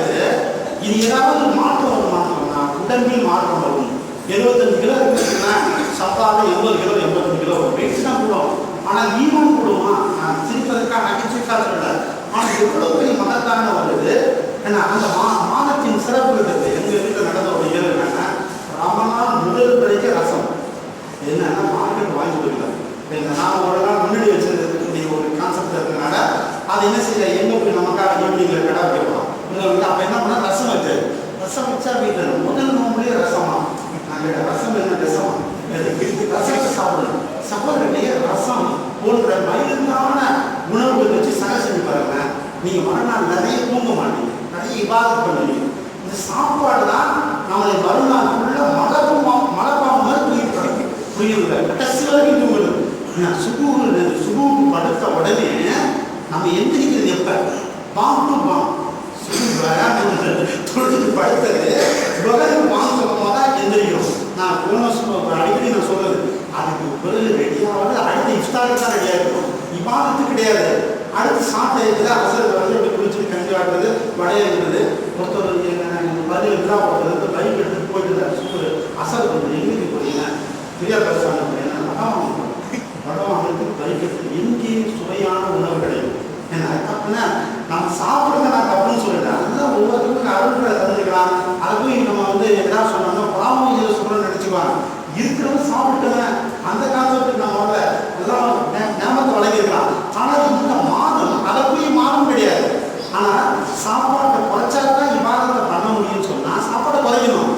இது ஏதாவது மாற்றம் வருமானா உடம்பில் மாற்றம் வரும். 75 கிலோ இருக்குன்னா சப்பால 80 கிலோ 85 கிலோ வரும். வெயிட் தான் கூடும். ஆனால் ஈவன் கூடுமா? நான் சிரிப்பதற்காக நகைச்சுவைக்காக சொல்லல. ஆனால் எவ்வளவு பெரிய மகத்தான வருது. ஏன்னா அந்த மாதத்தின் சிறப்பு இருக்குது. எங்கள் வீட்டில் நடந்த ஒரு இயல் என்னன்னா, ரமலான் முதல் பிழைக்க ரசம் என்னன்னா மார்க்கெட் வாங்கி கொடுக்கலாம். நான் ஒரு நாள் முன்னாடி வச்சிருக்கக்கூடிய ஒரு கான்செப்ட் இருக்கிறதுனால அது என்ன செய்யல, எங்கே போய் நமக்காக ஈவினிங்கில் கடை வைக்கலாம். அப்போ என்ன பண்ண, ரசம் வச்சாரு. ரசம் வச்சா வீட்டில் முதல் நோம்புலேயே ரசமா, நாங்கள் ரசம் என்ன ரசமா, ரசத்தை சாப்பிடணும். சகோதரர்களே, ரசம் போன்ற மயிலான உணவுகள் வச்சு சக செஞ்சு பாருங்க, நீங்கள் மறுநாள் நிறைய தூங்க மாட்டீங்க, நிறைய இபாதத் பண்ணுவீங்க. இந்த சாப்பாடு தான் நம்மளை மறுநாள் ஃபுல்லாக மலைப்பாம்பு மாதிரி தூங்கிட்டு புரியுதுல, கடைசி வரைக்கும் தூங்கணும். சுபுக்கு படுத்த உடனே நம்ம எந்திரிக்கிறது எப்ப, பாம் டு பாம் தொழுது படுத்தது பகலுக்கு பாம் சொல்லும் போதுதான் எந்திரிக்கிறோம். நான் அடிக்கடி நான் சொல்றது, அதுக்கு பிறகு ரெடியாவது அடுத்த இஃப்தாருக்கு தான் ரெடியாக இருக்கும். இபாதத்து கிடையாது. அடுத்து சாப்பிட்டு அசல் வந்து குளிச்சுட்டு கஞ்சி ஆடுறது, வடையிறது, ஒருத்தர் பதில் விழா போடுறது, பைக் எடுத்துட்டு போயிட்டு சூப்பர் அசல் வந்து எங்களுக்கு போறீங்க பெரியார் பேசுவாங்க படம் அவங்களுக்கு பைக் எங்கே சுவையான உணவு கிடையாது. ஏன்னா தப்புன்னா நம்ம சாப்பிடுங்க, நான் தப்புன்னு சொல்லிட்டேன். அதெல்லாம் ஒவ்வொருத்தருக்கும் அருள்களை தந்துக்கலாம். அதை போய் நம்ம வந்து எதாவது சொன்னோம்னா பாவம் இதை சொல்றோம்னு நினைச்சுக்குவாங்க. இருக்கிறவங்க சாப்பிட்டுவேன் அந்த கான்செப்ட் நம்ம வந்து எல்லாம் ஞாபகத்தை வழங்கியிருக்கலாம். ஆனால் இந்த மாதம் அதை போய் மாதம் கிடையாது. ஆனால் சாப்பாட்டை குறைச்சாதான் இவ்வாதத்தை பண்ண முடியும்னு சொன்னால் சாப்பாட்டை குறைக்கணும்.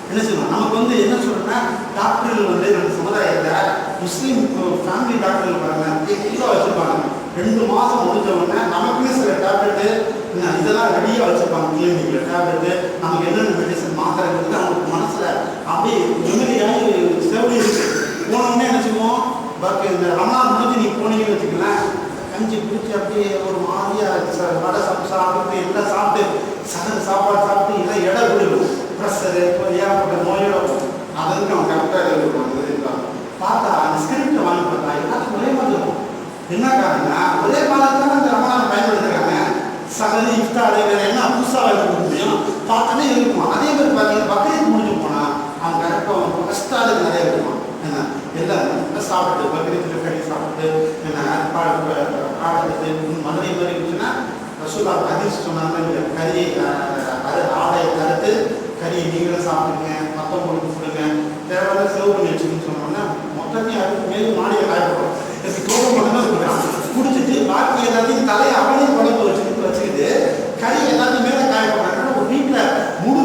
என்ன செய்யணும், நமக்கு வந்து என்ன சொல்றேன்னா, டாக்டர்கள் வந்து நம்ம சமுதாயத்தில் முஸ்லீம் ஃபேமிலி டாக்டர்கள் பாருங்க கிலோ வச்சுருப்பாங்க. 2 மாதம் முடிஞ்ச உடனே நமக்குன்னு சில டேப்லெட்டு இதெல்லாம் ரெடியாக வச்சுருப்பாங்க. கிளினிக்கில் டேப்லெட்டு, நமக்கு என்னென்ன மெடிசன் மாத்திரை இருக்குது அவங்களுக்கு மனசில் அப்படியே நிம்மதியாகி செவடி இருக்கு. போனோடனே என்ன செய்வோம், பாக்கி இந்த ரமலான் முடிஞ்சு நீ போனீங்கன்னு வச்சுக்கலாம், கஞ்சி பிடிச்சி அப்படியே ஒரு மாதிரியாக வடை சாப்பிட்டு எல்லாம் சாப்பிட்டு சாப்பாடு சாப்பிட்டு எல்லாம் இடம் விடுவோம். ப்ரெஷரு இப்போ ஏற்பட்ட நோயோட அதற்கு அவன் கரெக்டாக எழுதுவாங்க. பார்த்தா அந்த ஸ்கிரிப்டை வாங்கி பார்த்தா எல்லாத்துக்கும் ஒரே மாதிரி இருக்கும். என்ன காரணம்னா ஒரே மாதிரி தான் அந்த ரமலானை பயன்படுத்துகிறாங்க. சகதி இஃப்தாரு வேற என்ன புதுசாக வைக்க முடியும் பார்த்தோன்னே இருக்கும். அதே மாதிரி பார்த்தீங்கன்னா பக்ரீத் முடிஞ்சு போனால் அவன் கரெக்டாக கஷ்டாலுக்கு நிறைய இருக்குமா. என்ன எல்லாம் சாப்பிட்டு பக்ரீத்தில் கறி சாப்பிட்டு என்ன காலத்து மதுரை மாதிரி இருந்துச்சுன்னா ரசூலா ஹதீஸ் சொன்னாங்க, இந்த கறியை ஆடையை தடுத்து கறியை நீங்களும் சாப்பிடுங்க, மற்றவங்களுக்கு கொடுங்க, தேவையான செலவு பண்ணி வச்சுக்கணும்னு சொன்னோம்னா மொத்தத்தையும் அதுக்கு மேலும் மாடியை காயப்படும். தோட்டம் மட்டும்தான் கொடுக்குறான். குடிச்சிட்டு பாக்கி எல்லாத்தையும் தலையை அவனையும் குழம்பு வச்சுக்கிட்டு கறி எல்லாத்தையும் மேலே காயப்படுறாங்க. ஒரு வீட்டில் முழு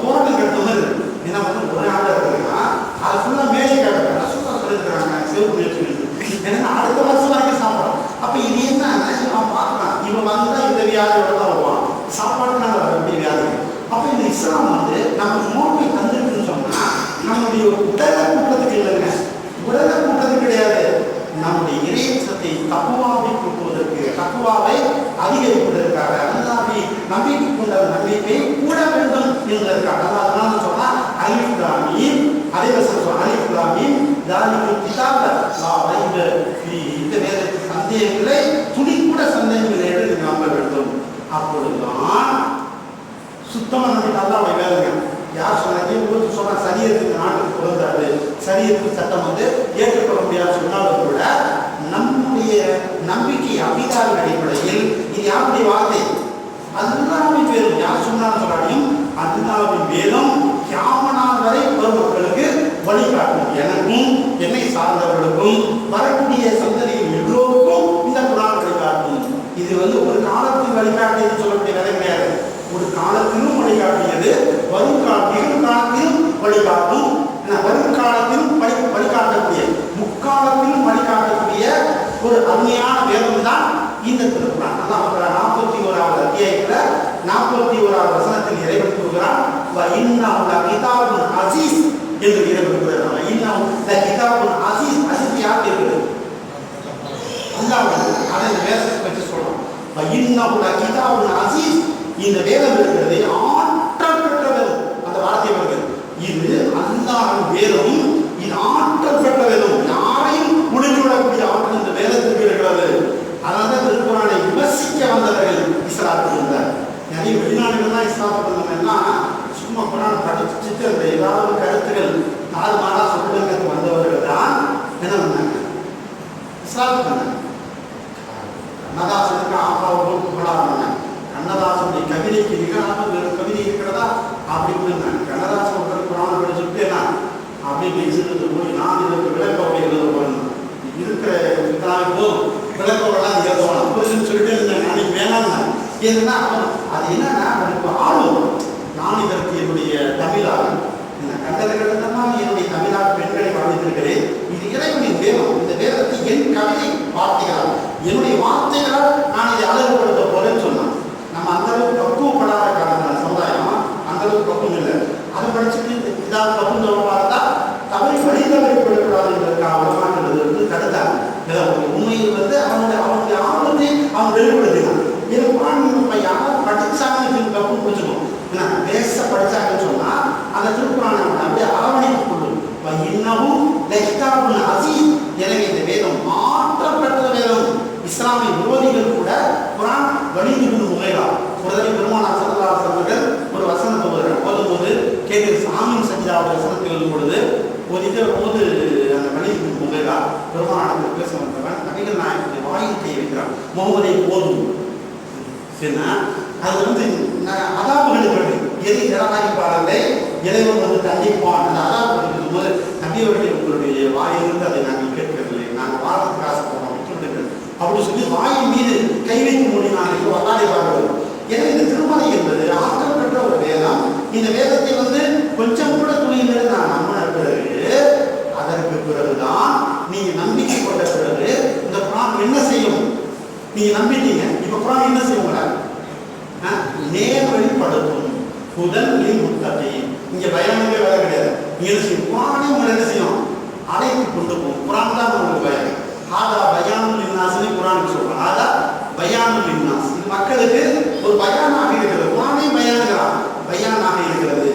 தோட்டம் கெடுத்த மாதிரி இருக்கு. ஏன்னா வந்து ஒரு ஆடை இருக்குன்னா அது ஃபுல்லாக மேலே காயப்படுறாங்க. ரசூலா சொல்லியிருக்கிறாங்க செலவு பண்ணி வச்சுக்கணும். ஏன்னா அடுத்த வருஷம் வரைக்கும் சாப்பிட்றோம். அப்போ இது என்ன அவன் பார்க்கலாம், இவன் வந்தால் இந்த வியாதியோட தான் வருவான், சாப்பாடுனால வரக்கூடிய வியாதி. அப்போ இந்த இஸ்லாம் வந்து நம்ம நோக்கை தந்துருக்குன்னு சொன்னால் நம்முடைய உடலை கூட்டத்துக்கு இல்லைங்க, உடலை கூட்டத்துக்கு கிடையாது, நம்முடைய இறையச்சத்தை தக்குவாவை கூட்டுவதற்கு, தக்குவாவை அதிகரிப்பதற்காக, அல்லாஹ்வை நம்பிக்கை கொண்ட நம்பிக்கை கூட வேண்டும் என்பதற்காக. அதனால சொன்னால் அலிஃப் லாம் மீம், அதே சொல்றோம் அலிஃப் லாம் மீம் தாலிகல் கிதாப லா ரைப ஃபீஹி, இந்த வேதத்தில் சந்தேகங்களை துளி கூட சந்தேகங்களை எடுத்து நம்ப வேண்டும். அப்பொழுதுதான் சுத்தமாக நம்பிட்டு அல்லாஹ்வை வேலைங்க யார் சொன்னாங்க உங்களுக்கு சொன்னா சரியத்துக்கு நாட்டுக்கு பிறந்தாரு, சரியத்துக்கு சட்டம் வந்து ஏற்றுக்கொள்ள முடியாது சொன்னாலும் கூட நம்முடைய நம்பிக்கை அபிதாவின் அடிப்படையில் இது யாருடைய வார்த்தை? அல்லாஹ்வின் வேதம். யார் சொன்னாலும் சொன்னாலும் அல்லாஹ்வின் வேதம் கியாமத் வரை வரும் மக்களுக்கு வழிகாட்டும். எனக்கும் என்னை சார்ந்தவர்களுக்கும் வரக்கூடிய சந்ததிகள் எல்லோருக்கும் இந்த குர்ஆன் வழிகாட்டும். இது வந்து ஒரு காலத்தில் வழிகாட்டியது சொல்லக்கூடிய வேலை கிடையாது. ஒரு காலத்திலும் வழிகாட்டியது, வரும் காலத்திலும் வழிகாட்டும். வரும் காலத்திலும் வழிகாட்டக்கூடிய, முக்காலத்திலும் வழிகாட்டக்கூடிய ஒரு அருமையான வேதம் தான் இந்த திருக்குர்ஆன். அல்லாஹ் 41வது அத்தியாயத்தில் 41வது வசனத்தில் இறைவன் கூறுகிறான், வ இன்னஹு லகிதாபுன் அஸீஸ் என்று இறைவன் கூறுகிறான். இன்னஹு லகிதாபுன் அஸீஸ். அஸீஸ் யார் இருக்கிறது? அல்லாஹ். அதை இந்த வேதத்தை பற்றி சொல்றான். வ இன்னஹு லகிதாபுன் அஸீஸ். இந்த வேதம் இருக்கிறது ஆற்றல் பெற்ற வேதம். அந்த வார்த்தை வருகிறது. இது அல்லாஹ்வின் வேதம். இது ஆற்றல் பெற்ற வேதம். யாரையும் முடிந்துவிடக்கூடிய ஆற்றல் இந்த வேதத்திற்கு இருக்கிறது. அதனால திருக்குர்ஆனை விமர்சிக்க வந்தவர்கள் இஸ்லாத்துக்கு இருந்தார். நிறைய வெளிநாடுகள் தான் இஸ்லாத்துக்கு வந்தவங்கன்னா சும்மா குர்ஆன் படிச்சுட்டு அந்த ஏதாவது கருத்துக்கள் தாறுமாறா சொல்லுங்கிறது வந்தவர்கள் தான் என்ன பண்ணாங்க? இஸ்லாத்துக்கு வந்தாங்க. கண்ணதாசனுக்கு ஆப்பாவோடு புகழாங்க. கண்ணதாசனுடைய கவிதைக்கு நிகராக வேறு கவிதை இருக்கிறதா அப்படின்னு கண்ணதாசன் ஒரு குர்ஆன் படிச்சுட்டு என்ன அப்படின்னு இருந்து போய் நான் இதற்கு விளக்க உரை எழுத போறேன், இருக்கிற இதாகவும் விளக்கவெல்லாம் எழுதணும் அப்படின்னு சொல்லிட்டு இருந்தேன். அன்னைக்கு வேணாம் ஏன்னா அது என்னன்னா எனக்கு ஆர்வம். நான் இதற்கு என்னுடைய தமிழாக கண்டதெல்லாம் என்னுடைய தமிழாக பெண்களை வாழ்ந்திருக்கிறேன். இது இறைவனின் வேதம். இந்த வேதத்தை என் கவிதை வார்த்தைகளால், என்னுடைய வார்த்தைகளால் நான் இதை அழகுபடுத்த போறேன்னு சொன்னான். நம்ம அந்த அளவுக்கு பக்குவப்படாத காரணம் சமுதாயம், அந்த அளவுக்கு பக்குவம் இல்லை. அதை படிச்சுட்டு இதாவது பக்குவம் பார்த்தா தவறி வழிதவறிப்படக்கூடாது என்பதற்காக வளமாக்குறது வந்து தடுத்தாங்க. உண்மையில் வந்து அவனுடைய ஆர்வத்தை அவன் வெளிப்படுத்தினான். இது நம்ம யாரும் படிச்சாங்க கப்புன்னு புரிஞ்சுக்கணும். ஏன்னா பேச படிச்சாங்கன்னு சொன்னா அந்த திருக்குர்ஆனை அப்படியே அரவணைத்து கொள்ளும். இன்னமும் லகிதாபுன் அஸீஸ். எனவே இந்த வேதம் ஆற்றல் பெற்ற வேதம். இஸ்லாமிய விரோதிகள் கூட குர்ஆன் வலிந்து முகைரா ஒரு தடவை பெருமானார் ஸல்லல்லாஹு அலைஹி வஸல்லம் ஒரு வசனம் ஓதும்போது கேட்டு சாமியின் சஜிதாவுடைய வசனத்தை எழுதும் பொழுது ஓதிட்டு போது அந்த வலிந்து முகைரா பெருமானாருக்கு பேச வந்தவன் நபிகள் நாயகத்தை வாயில் கை வைக்கிறான். முகமதை போதும் சரினா அது வந்து அதாபுகளுக்கு எதை நிராகரிப்பாளர்களே இறைவன் வந்து தண்டிப்பான். அந்த அதாபுகளுக்கு இருக்கும்போது நபியவர்கள் உங்களுடைய வாயிலிருந்து அதை நாங்கள் கேட்கவில்லை, நாங்கள் வாரத்துக்கு ஆசைப்படுறோம் அப்படி சொல்லி வாயின் மீது கை வைக்க முடியும் அதாரிப்பார்கள். எனவே இந்த திருமலை என்பது ஆற்றல் பெற்ற ஒரு வேதம். இந்த வேதத்தை வந்து கொஞ்சம் கூட துணியிலிருந்து நான் நம்பின பிறகு அதற்கு பிறகுதான் நீங்க நம்பிக்கை கொண்ட பிறகு இந்த குர்ஆன் என்ன செய்யும்? நீங்க நம்பிட்டீங்க, இப்ப குர்ஆன் என்ன செய்யும்? நேர்வழிப்படுத்தும். புதன் முத்தகீன். இங்க பயானமே வேலை கிடையாது. நீங்க என்ன செய்யும்? குர்ஆனே உங்களை என்ன செய்யும்? அழைத்து கொண்டு போகும். குர்ஆன் தான் உங்களுக்கு பயம். ஆதா பயானுல் லின்னாஸ்னு குர்ஆனுக்கு சொல்றான். ஆதா பயானுல் லின்னாஸ். இது மக்களுக்கு ஒரு பயானாக இருக்கிறது. குர்ஆனே பயானாக இருக்கிறது.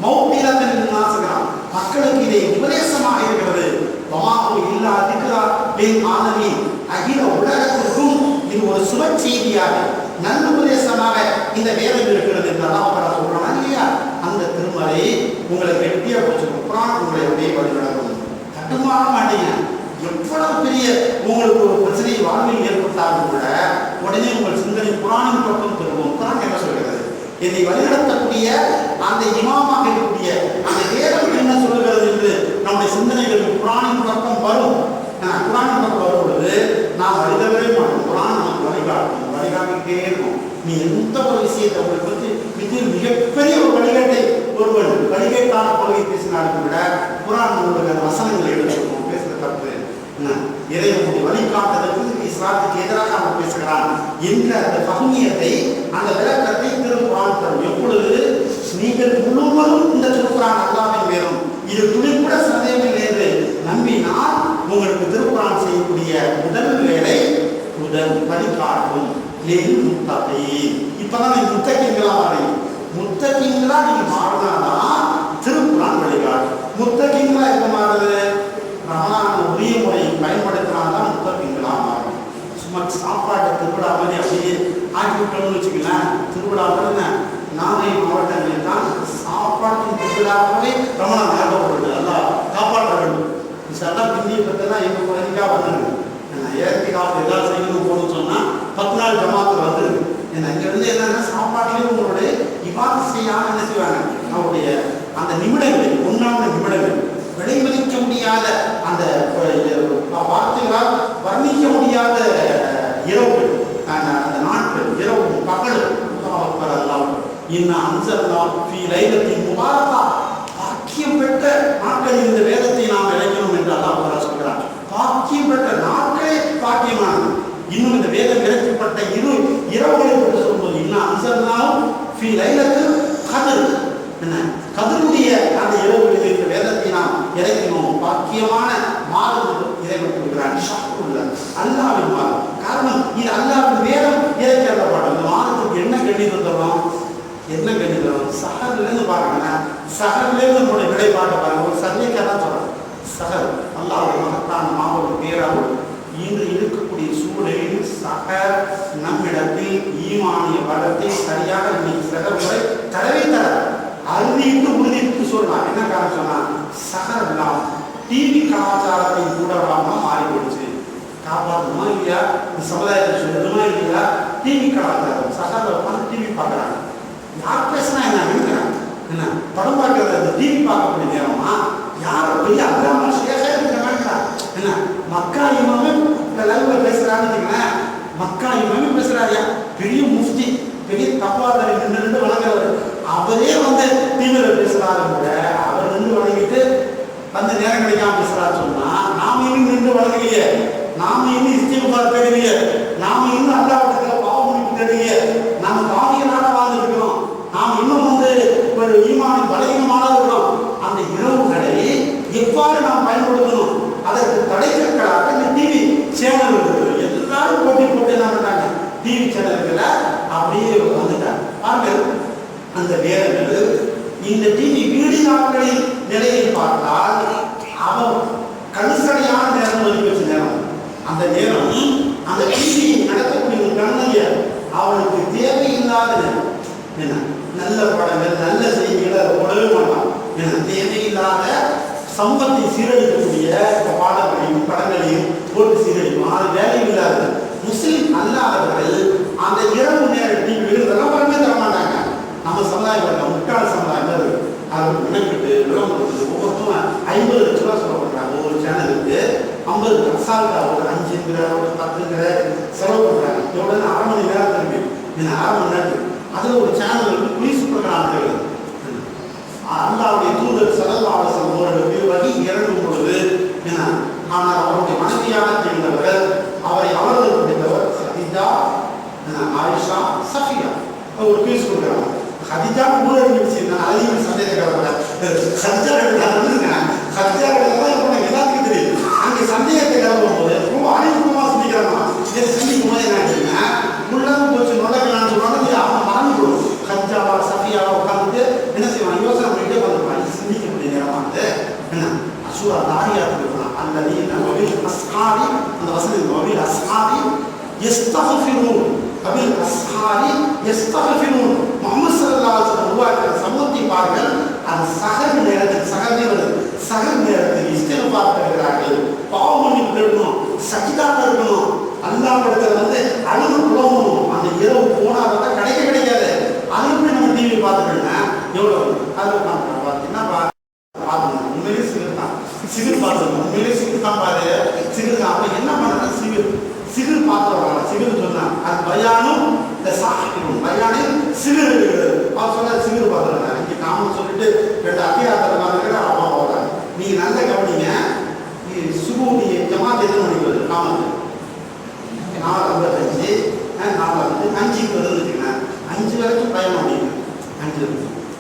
மௌபிலத்துல் லின்னாஸ்ங்கறான். மக்களுக்கு இதை உபதேசமாக இருக்கிறது. வமாஹு இல்லா திக்ரா லில் ஆலமீன். அகில உலகத்திற்கும் இது ஒரு சுப செய்தியாக நல்ல உபதேசமாக இந்த வேதம் இருக்கிறது என்று அல்லாஹ் சொல்றான் இல்லையா? அந்த திருமலை உங்களை வெட்டியா போச்சுக்கணும். குர்ஆன் உங்களை அப்படியே வழிநடத்தும். கட்டுமான மாட்டீங்க. எவ்வளவு பெரிய உங்களுக்கு ஒரு பிரச்சனை வாழ்வில் ஏற்பட்டாலும் கூட உடனே உங்கள் சிந்தனை குர்ஆனின் பக்கம் திரும்பும். குர்ஆன் என்ன சொல்கிறது? இதை வழிநடத்தக்கூடிய அந்த இமாமாக இருக்கக்கூடிய அந்த வேதம் என்ன சொல்கிறது என்று நம்முடைய சிந்தனைகள் குர்ஆனின் பக்கம் வரும். குர்ஆனின் பக்கம் வரும் பொழுது நாம் வழிதவரே மாட்டோம். குர்ஆன் நமக்கு வழிகாட்டிக்கிட்டே இருக்கும். நீ எந்த ஒரு விஷயத்தை உங்களை பற்றி மிகப்பெரிய ஒரு வழிகாட்டை ஒருவன் வழிகேட்டான கொள்கை பேசினாலும் விட குர்ஆன் உங்களுக்கு அந்த வசனங்களை எடுத்துக்கணும். பேசுகிற தப்பு இறைவனுடைய வழிகாட்டுதலுக்கு இஸ்லாத்துக்கு எதிராக அவன் பேசுகிறான் என்ற அந்த பகுமியத்தை, அந்த விளக்கத்தை திருக்குர்ஆன் தரும். எப்பொழுது நீங்கள் முழுவதும் இந்த திருக்குர்ஆன் அல்லாஹ்வின் வேதம், இது துளிக்கூட சந்தேகமில்லை என்று நம்பினால் உங்களுக்கு திருக்குர்ஆன் செய்யக்கூடிய முதல் வேலை புதன் வழிகாட்டும். இப்பதான் நீங்க முத்தகீன்களா மாறீங்க. முத்தகீன்களா நீங்க மாறினாதான் திருக்குர்ஆன் வழிகாட்டும். முத்தகீன்களா எப்ப மாறுது? ரமலான உரிய முறை பயன்படுத்தினால்தான் முத்தகீன்களா மாறும். சும்மா சாப்பாட்டை திருவிழா மாதிரி அப்படியே ஆக்கி விட்டோம்னு வச்சுக்கலாம். திருவிழா நாகை மாவட்டங்களில் தான் சாப்பாட்டின் விடாமலே ரமணான் ஆகப்படுது. எல்லாம் காப்பாற்ற வேண்டும். இதெல்லாம் பின்னி பத்தெல்லாம் எங்கள் குழந்தைக்காக வந்துருக்கு. நான் ஏற்கனவே எதாவது செய்யணும் போகணும்னு சொன்னால் 10 நாள் ஜமாத்தில் வந்துருக்கு. ஏன்னா இங்கேருந்து என்னென்னா சாப்பாட்டிலேயே உங்களுடைய இவாதம் செய்யாமல் என்ன செய்வாங்க, அவருடைய அந்த நிமிடங்கள், ஒன்றான நிமிடங்கள், விலைமதிக்க முடியாத அந்த வார்த்தைகளால் வர்ணிக்க முடியாத இரவுகள், அந்த நாட்கள், இரவும் பகலும் இன்னும் அன்சல்லாம் ஃபீ லைலத்தின் முபாரக்கா, பாக்கியம் பெற்ற நாட்களில் இந்த வேதத்தை நாம் இறங்கணும் என்று அல்லாஹ் சொல்கிறார். பாக்கியம் பெற்ற நாட்களே பாக்கியமானது. இன்னும் இந்த வேதம் இறக்கப்பட்ட இரவுகளை பற்றி சொல்வது இன்னும் அன்சல்லாவும் ஃபீ லைலத்தில் கதிர், என்ன கதிருடைய அந்த இரவுகளில் இந்த வேதத்தை நாம் இறக்கணும். பாக்கியமான மாதம் இறைவன் கொடுக்கிறான். அல்லாஹ்வின் மாதம். காரணம் இது அல்லாஹ்வின் வேதம் இறக்கப்படும். இந்த மாதத்துக்கு என்ன கண்டித்து தரும், என்ன கண்டிதம்? சஹர்லேருந்து பாருங்க, சஹர்லேருந்து நம்மளுடைய விடை பார்க்க பாருங்க. ஒரு சந்தேகம் சொல்றேன். சஹர் அல்லாஹ்வுடைய மகத்தான மாபெரும் பேராகும். இன்று இருக்கக்கூடிய சூழலில் சஹர் நம்மிடத்தில் ஈமானிய பலத்தை சரியாக இன்னைக்கு சஹர் முறை தடவை தர அறுதிட்டு உறுதிட்டு சொல்லலாம். என்ன காரணம் சொன்னா, சஹர் எல்லாம் டிவி கலாச்சாரத்தை கூடவாக மாறி போயிடுச்சு. காப்பாற்றணுமா இல்லையா, இந்த சமுதாயத்தை சொல்லணுமா இல்லையா, டிவி கலாச்சாரம். சஹர் உட்காந்து டிவி பார்க்குறாங்க. யார் பேசினா என்ன நினைக்கிறாங்க, என்ன படம் பார்க்கறது, அந்த டிவி பார்க்கக்கூடிய நேரமா யார் பெரிய அல்லாம சேகர் என்ன மக்கா இமாமே லைவ்ல பேசுறான்னு வச்சுக்கோங்களேன். மக்கா இமாமே பேசுறாரியா, பெரிய முஃப்தி, பெரிய தப்பாதாரி நின்று வணங்குறவர், அவரே வந்து டிவியில் பேசுறாரு கூட, அவர் நின்று வணங்கிட்டு அந்த நேரம் கிடைக்காம பேசுறாரு சொன்னா, நாம இன்னும் நின்று வணங்கலையே, நாம இன்னும் இஸ்திக்பார் தேடலையே, நாம இன்னும் அல்லாஹ்விடத்துல பாவ மன்னிப்பு தேடலையே, நாம பாவிகளாக வாழ்ந்துட்டு இருக்கிறோம், நாம் இன்னும் வந்து ஒரு ஈமானின் பலகீனமாக இருக்கிறோம். அந்த இரவுகளை எவ்வாறு நாம் பயன்படுத்தணும், அதற்கு தடைக்கற்களாக இந்த டிவி சேனல் இருக்குது. எல்லாரும் போட்டி போட்டு என்ன பண்ணாங்க, டிவி சேனல்களை அப்படியே வந்துட்டாங்க. பாருங்கள், அந்த நேரங்கள் இந்த டிவி வீடு நாட்களின் நிலையை பார்த்தால் அவர் கணிசனையான நேரம் ஒதுக்கி வச்ச நேரம். அந்த நேரம் அந்த டிவி நடத்தக்கூடிய கண்ணறியர் அவனுக்கு தேவையில்லாத நேரம். என்ன நல்ல படங்கள், நல்ல செய்திகளை அதை போடவே மாட்டான். ஏன்னா தேவையில்லாத சமூகத்தை சீரழிக்கக்கூடிய பாடங்களையும் படங்களையும் போட்டு சீரழிக்கும். அது வேலையில்லாத முஸ்லிம் அல்லாதவர்கள் அந்த இரவு நேர டிவி விழுந்தெல்லாம் படமே தரமாட்டாங்க. நம்ம சமுதாயம் முட்டாள சமுதாயம் அது நினைக்கிட்டு விளம்பரம் கொடுக்குது. ஒவ்வொருத்தரும் 50 லட்ச ரூபா சொல்லப்படுறாங்க. ஒவ்வொரு சேனலுக்கு 50 அசால்ட்டா ஒரு 5 ஒரு 10 செலவு பண்ணுறாங்க. எவ்வளோ 1/2 மணி நேரம் திரும்பி என்ன 1/2 மணி நேரத்துக்கு அதில் ஒரு சேனல் வந்து குளிசு ப்ரோக்ராம் அல்லாவுடைய தூதர் ஸல்லல்லாஹு அலைஹி வஸல்லம் அவர்களுக்கு வகி இறங்கும் பொழுது என்ன, ஆனால் அவருடைய மனைவியாக தெரிந்தவர்கள், அவரை அவர்கள் பிடித்தவர் ஹதீஜா, ஆயிஷா, சஃபியா. ஒரு குளிசு ப்ரோக்ராம். ஹதீஜா ஊரறிஞர் விஷயம் அதிகம் சந்தேகப்பட ஹதீஜா எல்லாத்துக்கும் தெரியும். அங்கே சந்தேகத்தை கிளம்பும் போது ரொம்ப அனைவருமா சிந்திக்கிறாங்க. இதை சிந்திக்கும் போது என்ன ஆச்சுன்னா, உள்ளதும் போச்சு நுழைக்கலான்னு சொல்லுவாங்க. அவங்க மறந்து போடும். ஹஜ்ஜாவா சஃபியாவா உட்காந்துட்டு என்ன செய்வாங்க, யோசனை பண்ணிட்டே வந்துருப்பாங்க. இது சிந்திக்கக்கூடிய நேரமானது என்ன, அசூரா தாரியாத்து இருக்கலாம். அல்லது நபில் அஸ்ஹாரி, அந்த வசனம் நபில் அஸ்ஹாரி யஸ்தக்ஃபிரூன், நபில் அஸ்ஹாரி யஸ்தக்ஃபிரூன். முஹம்மது ஸல்லல்லாஹு அலைஹி வஸல்லம் உருவாக்கிற சமூகத்தை பாருங்கள். அது சஹர் நேரத்தில், சஹர் நேரத்தில் இஸ்திக்பார் பண்ணுகிறார்கள், பாவ மன்னிப்பு தேடணும், சஜிதாவில் இருக்கணும், அல்லாஹ்விடத்தில் வந்து அழுது புலம்பணும். அந்த இரவு போனாதான் கிடைக்காது. அது எப்படி நம்ம டிவி பார்த்துட்டோம்னா எவ்வளோ அது பார்த்தீங்கன்னா பார்த்துக்கணும். உண்மையிலே சிகர் தான், சிகர் பார்த்துக்கணும். உண்மையிலே சிகர் தான் பாரு, சிகர் தான். அப்போ என்ன பண்ணுறது, சிகர் பார்த்துருவாங்க. சிகர் சொன்னாங்க அது பயானும் இந்த சாப்பிடும் பயானில் சிகர் அவர் சொன்னால் சிகர் பார்த்துருவாங்க. இங்கே நாம சொல்லிட்டு 2 அத்தியாயத்தில் பார்த்துக்கிற அம்மா போகிறாங்க. நீங்கள் நல்ல கவனிங்க. சுபூடைய ஜமாத் எத்தனை மணிக்கு வருது? 4:55 4:5 வருதுன்னா 5 வரைக்கும் பயணம் அப்படிங்க. 5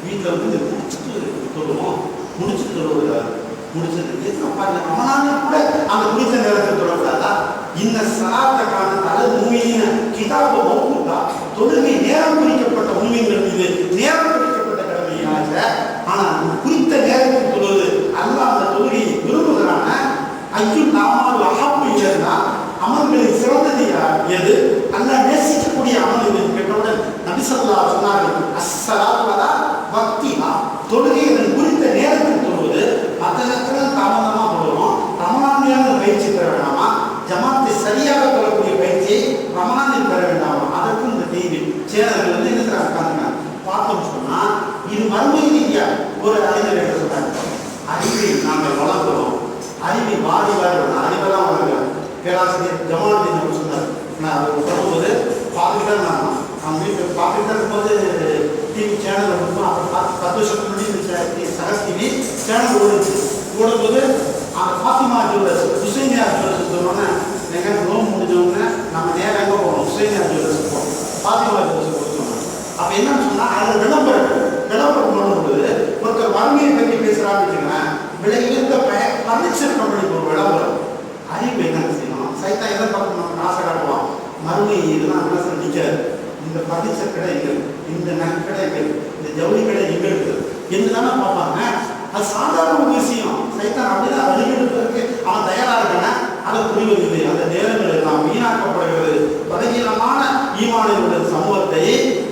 வீட்டில் வந்து முடிச்சுட்டு தொழுவோம், முடிச்சுட்டு தொழுவுறாரு, முடிச்சது எத்தனை பாருங்க. அவனாலே கூட அந்த குறித்த நேரத்தில் தொழக்கூடாதா? இந்த சலாத்துக்கான தலை மூமியின கிதாப மௌகூதா, தொழுகை நேரம் குறிக்கப்பட்ட மூமின்கள் மீது நேரம் குறிக்கப்பட்ட கடமையாச்ச. ஆனால் குறித்த நேரத்தில் தொழுவது அல்லாஹ் அந்த தொழுகையை விரும்புகிறான. ஐயும் நாமால் அஹப்பு இல்லைன்னா அமல்களில் சிறந்தது எது, அல்லாஹ் நேசிக்கக்கூடிய அமல் கேட்டவுடன் நபி ஸல்லல்லாஹு அலைஹி வஸல்லம் சொன்னார்கள், அஸ்ஸலாத்து அலா வக்திஹா, தொழுகை அதன் குறித்த இது மறுமை ரீதியாக ஒரு அறிஞர் என்று சொன்னார். அறிவை நாங்கள் வளர்க்கிறோம், அறிவை வாரி வாரி அறிவெல்லாம் வளர்க்கிறோம். பேராசிரியர் ஜமாலுதீன் அவர் சொன்னார். நான் அவர் சொல்லும்போது பார்த்துக்கிட்டே நான் வீட்டில் பார்த்துக்கிட்டே இருக்கும்போது டிவி சேனல் இருக்கும். அப்புறம் 10 வருஷத்துக்கு முன்னாடி சகஸ் டிவி சேனல் ஓடும்போது அந்த ஃபாத்திமா ஜுவல்லர்ஸ் ஹுசைனியா ஜுவல்லர்ஸ் சொன்னோன்னே எங்கள் நோம்பு முடிஞ்சவொடனே நம்ம நேரம் எங்கே போகணும், ஹுசைனியா ஜுவல்லர்ஸ் போகணும், ஃபாத்திமா ஜுவல்லர்ஸ் கொடுத்தோம். அப்போ என்னன்னு சொன்னால் அதில் விளம்பரம் பண்ணும்போது ஒருத்தர் வறுமையை பற்றி பேசுகிறான்னு வச்சுக்கோங்களேன், விலை உயர்ந்த பர்னிச்சர் கம்பெனிக்கு ஒரு விளம்பரம். அறிவு என்ன செய்யணும், சைத்தா எதை பார்க்கணும் ஆசை காட்டுவான், மறுமை இதெல்லாம் மனசு நிற்காது. இந்த பர்னிச்சர் கடை எங்கே, இந்த நகை கடை எங்கே, இந்த ஜவுளி கடை எங்கே இருக்குது என்று தானே பார்ப்பாங்க. அது சாதாரண ஒரு விஷயம். சைத்தான் அப்படிதான் வழிகெடுப்பதற்கு அவன் தயாராக இருக்கான அதை புரிவதில்லை. அந்த நேரங்கள் எல்லாம் வீணாக்கப்படுகிறது. பலகீனமான ஈமானியர்களுடைய சமூகத்தை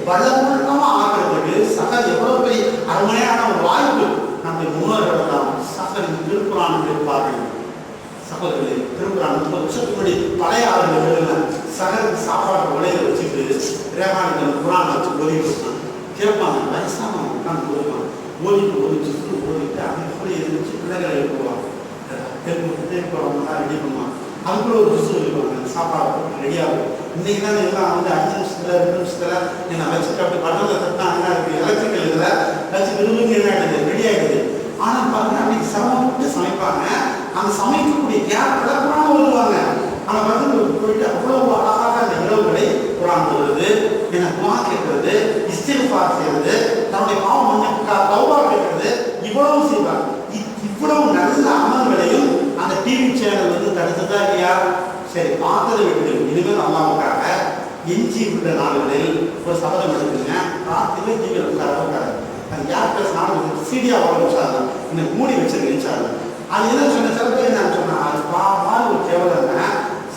பலமுள்ளமாக ஆக்குறதுக்கு சகல் எவ்வளவு பெரிய அருமையான ஒரு வாய்ப்பு. நம்முடைய முன்னோர்கள் எல்லாம் சகலின் திருக்குறான் இருப்பார்கள். சகோதரர்களே, திருக்குறான் 30 வருஷத்துக்கு முன்னாடி பழைய ஆளுநர்கள் சகல் சாப்பாடு உலையில வச்சுட்டு ரேகானிகள் குரான் வச்சு ஓதிட்டு இருக்காங்க. கேட்பாங்க, வயசானவங்க உட்காந்து ஓதுவாங்க. ஓதிட்டு ஓதிட்டு அப்படி இருந்துச்சு பிள்ளைகளை எழுப்புவாங்க. ரெடி பண்ணுவாங்க. அதுக்குள்ள ஒரு ஜூஸ் இருப்பாங்க, சாப்பாடு ரெடியாகும். இன்னைக்கு தான் எல்லாம் 5 நிமிஷத்துல 2 நிமிஷத்துல நான் வச்சுட்டு அப்படி பட்டத்தை தட்டா என்ன இருக்கு, எலக்ட்ரிக்கல் இதில் வச்சு விரும்புங்க என்ன ஆகிடுது, ரெடி ஆகிடுது. ஆனால் பாருங்க அன்னைக்கு சிரமப்பட்டு சமைப்பாங்க. அந்த சமைக்கக்கூடிய கேப்ல குரான் ஓதுவாங்க. ஆனால் வந்து போயிட்டு அவ்வளவு அழகாக அந்த இரவுகளை குரான் ஓதுறது, என்ன குரான் கேட்கறது, இஸ்திக்ஃபார் செய்யறது, தன்னுடைய பாவம் மன்னிப்புக்காக தௌபா கேட்கறது, இவ்வளவு செய்வாங்க. இவ்வளவு நல்ல அமல்களையும் அந்த டிவி சேனல் வந்து தடுத்துதான் இல்லையா? சரி, பார்த்ததை விட்டு இனிமேல் அல்லாவுக்காக எஞ்சி விட்ட நாடுகளில் ஒரு சபதம் எடுத்துங்க. ராத்திரி டிவியில் உட்கார அது யார் பேசினாலும் சீடியா வாங்க வச்சாங்க, இன்னும் மூடி வச்சிருக்கேன். அது என்ன சொன்ன சில பேர் என்ன சொன்னா, அது மாதிரி ஒரு கேவலங்க.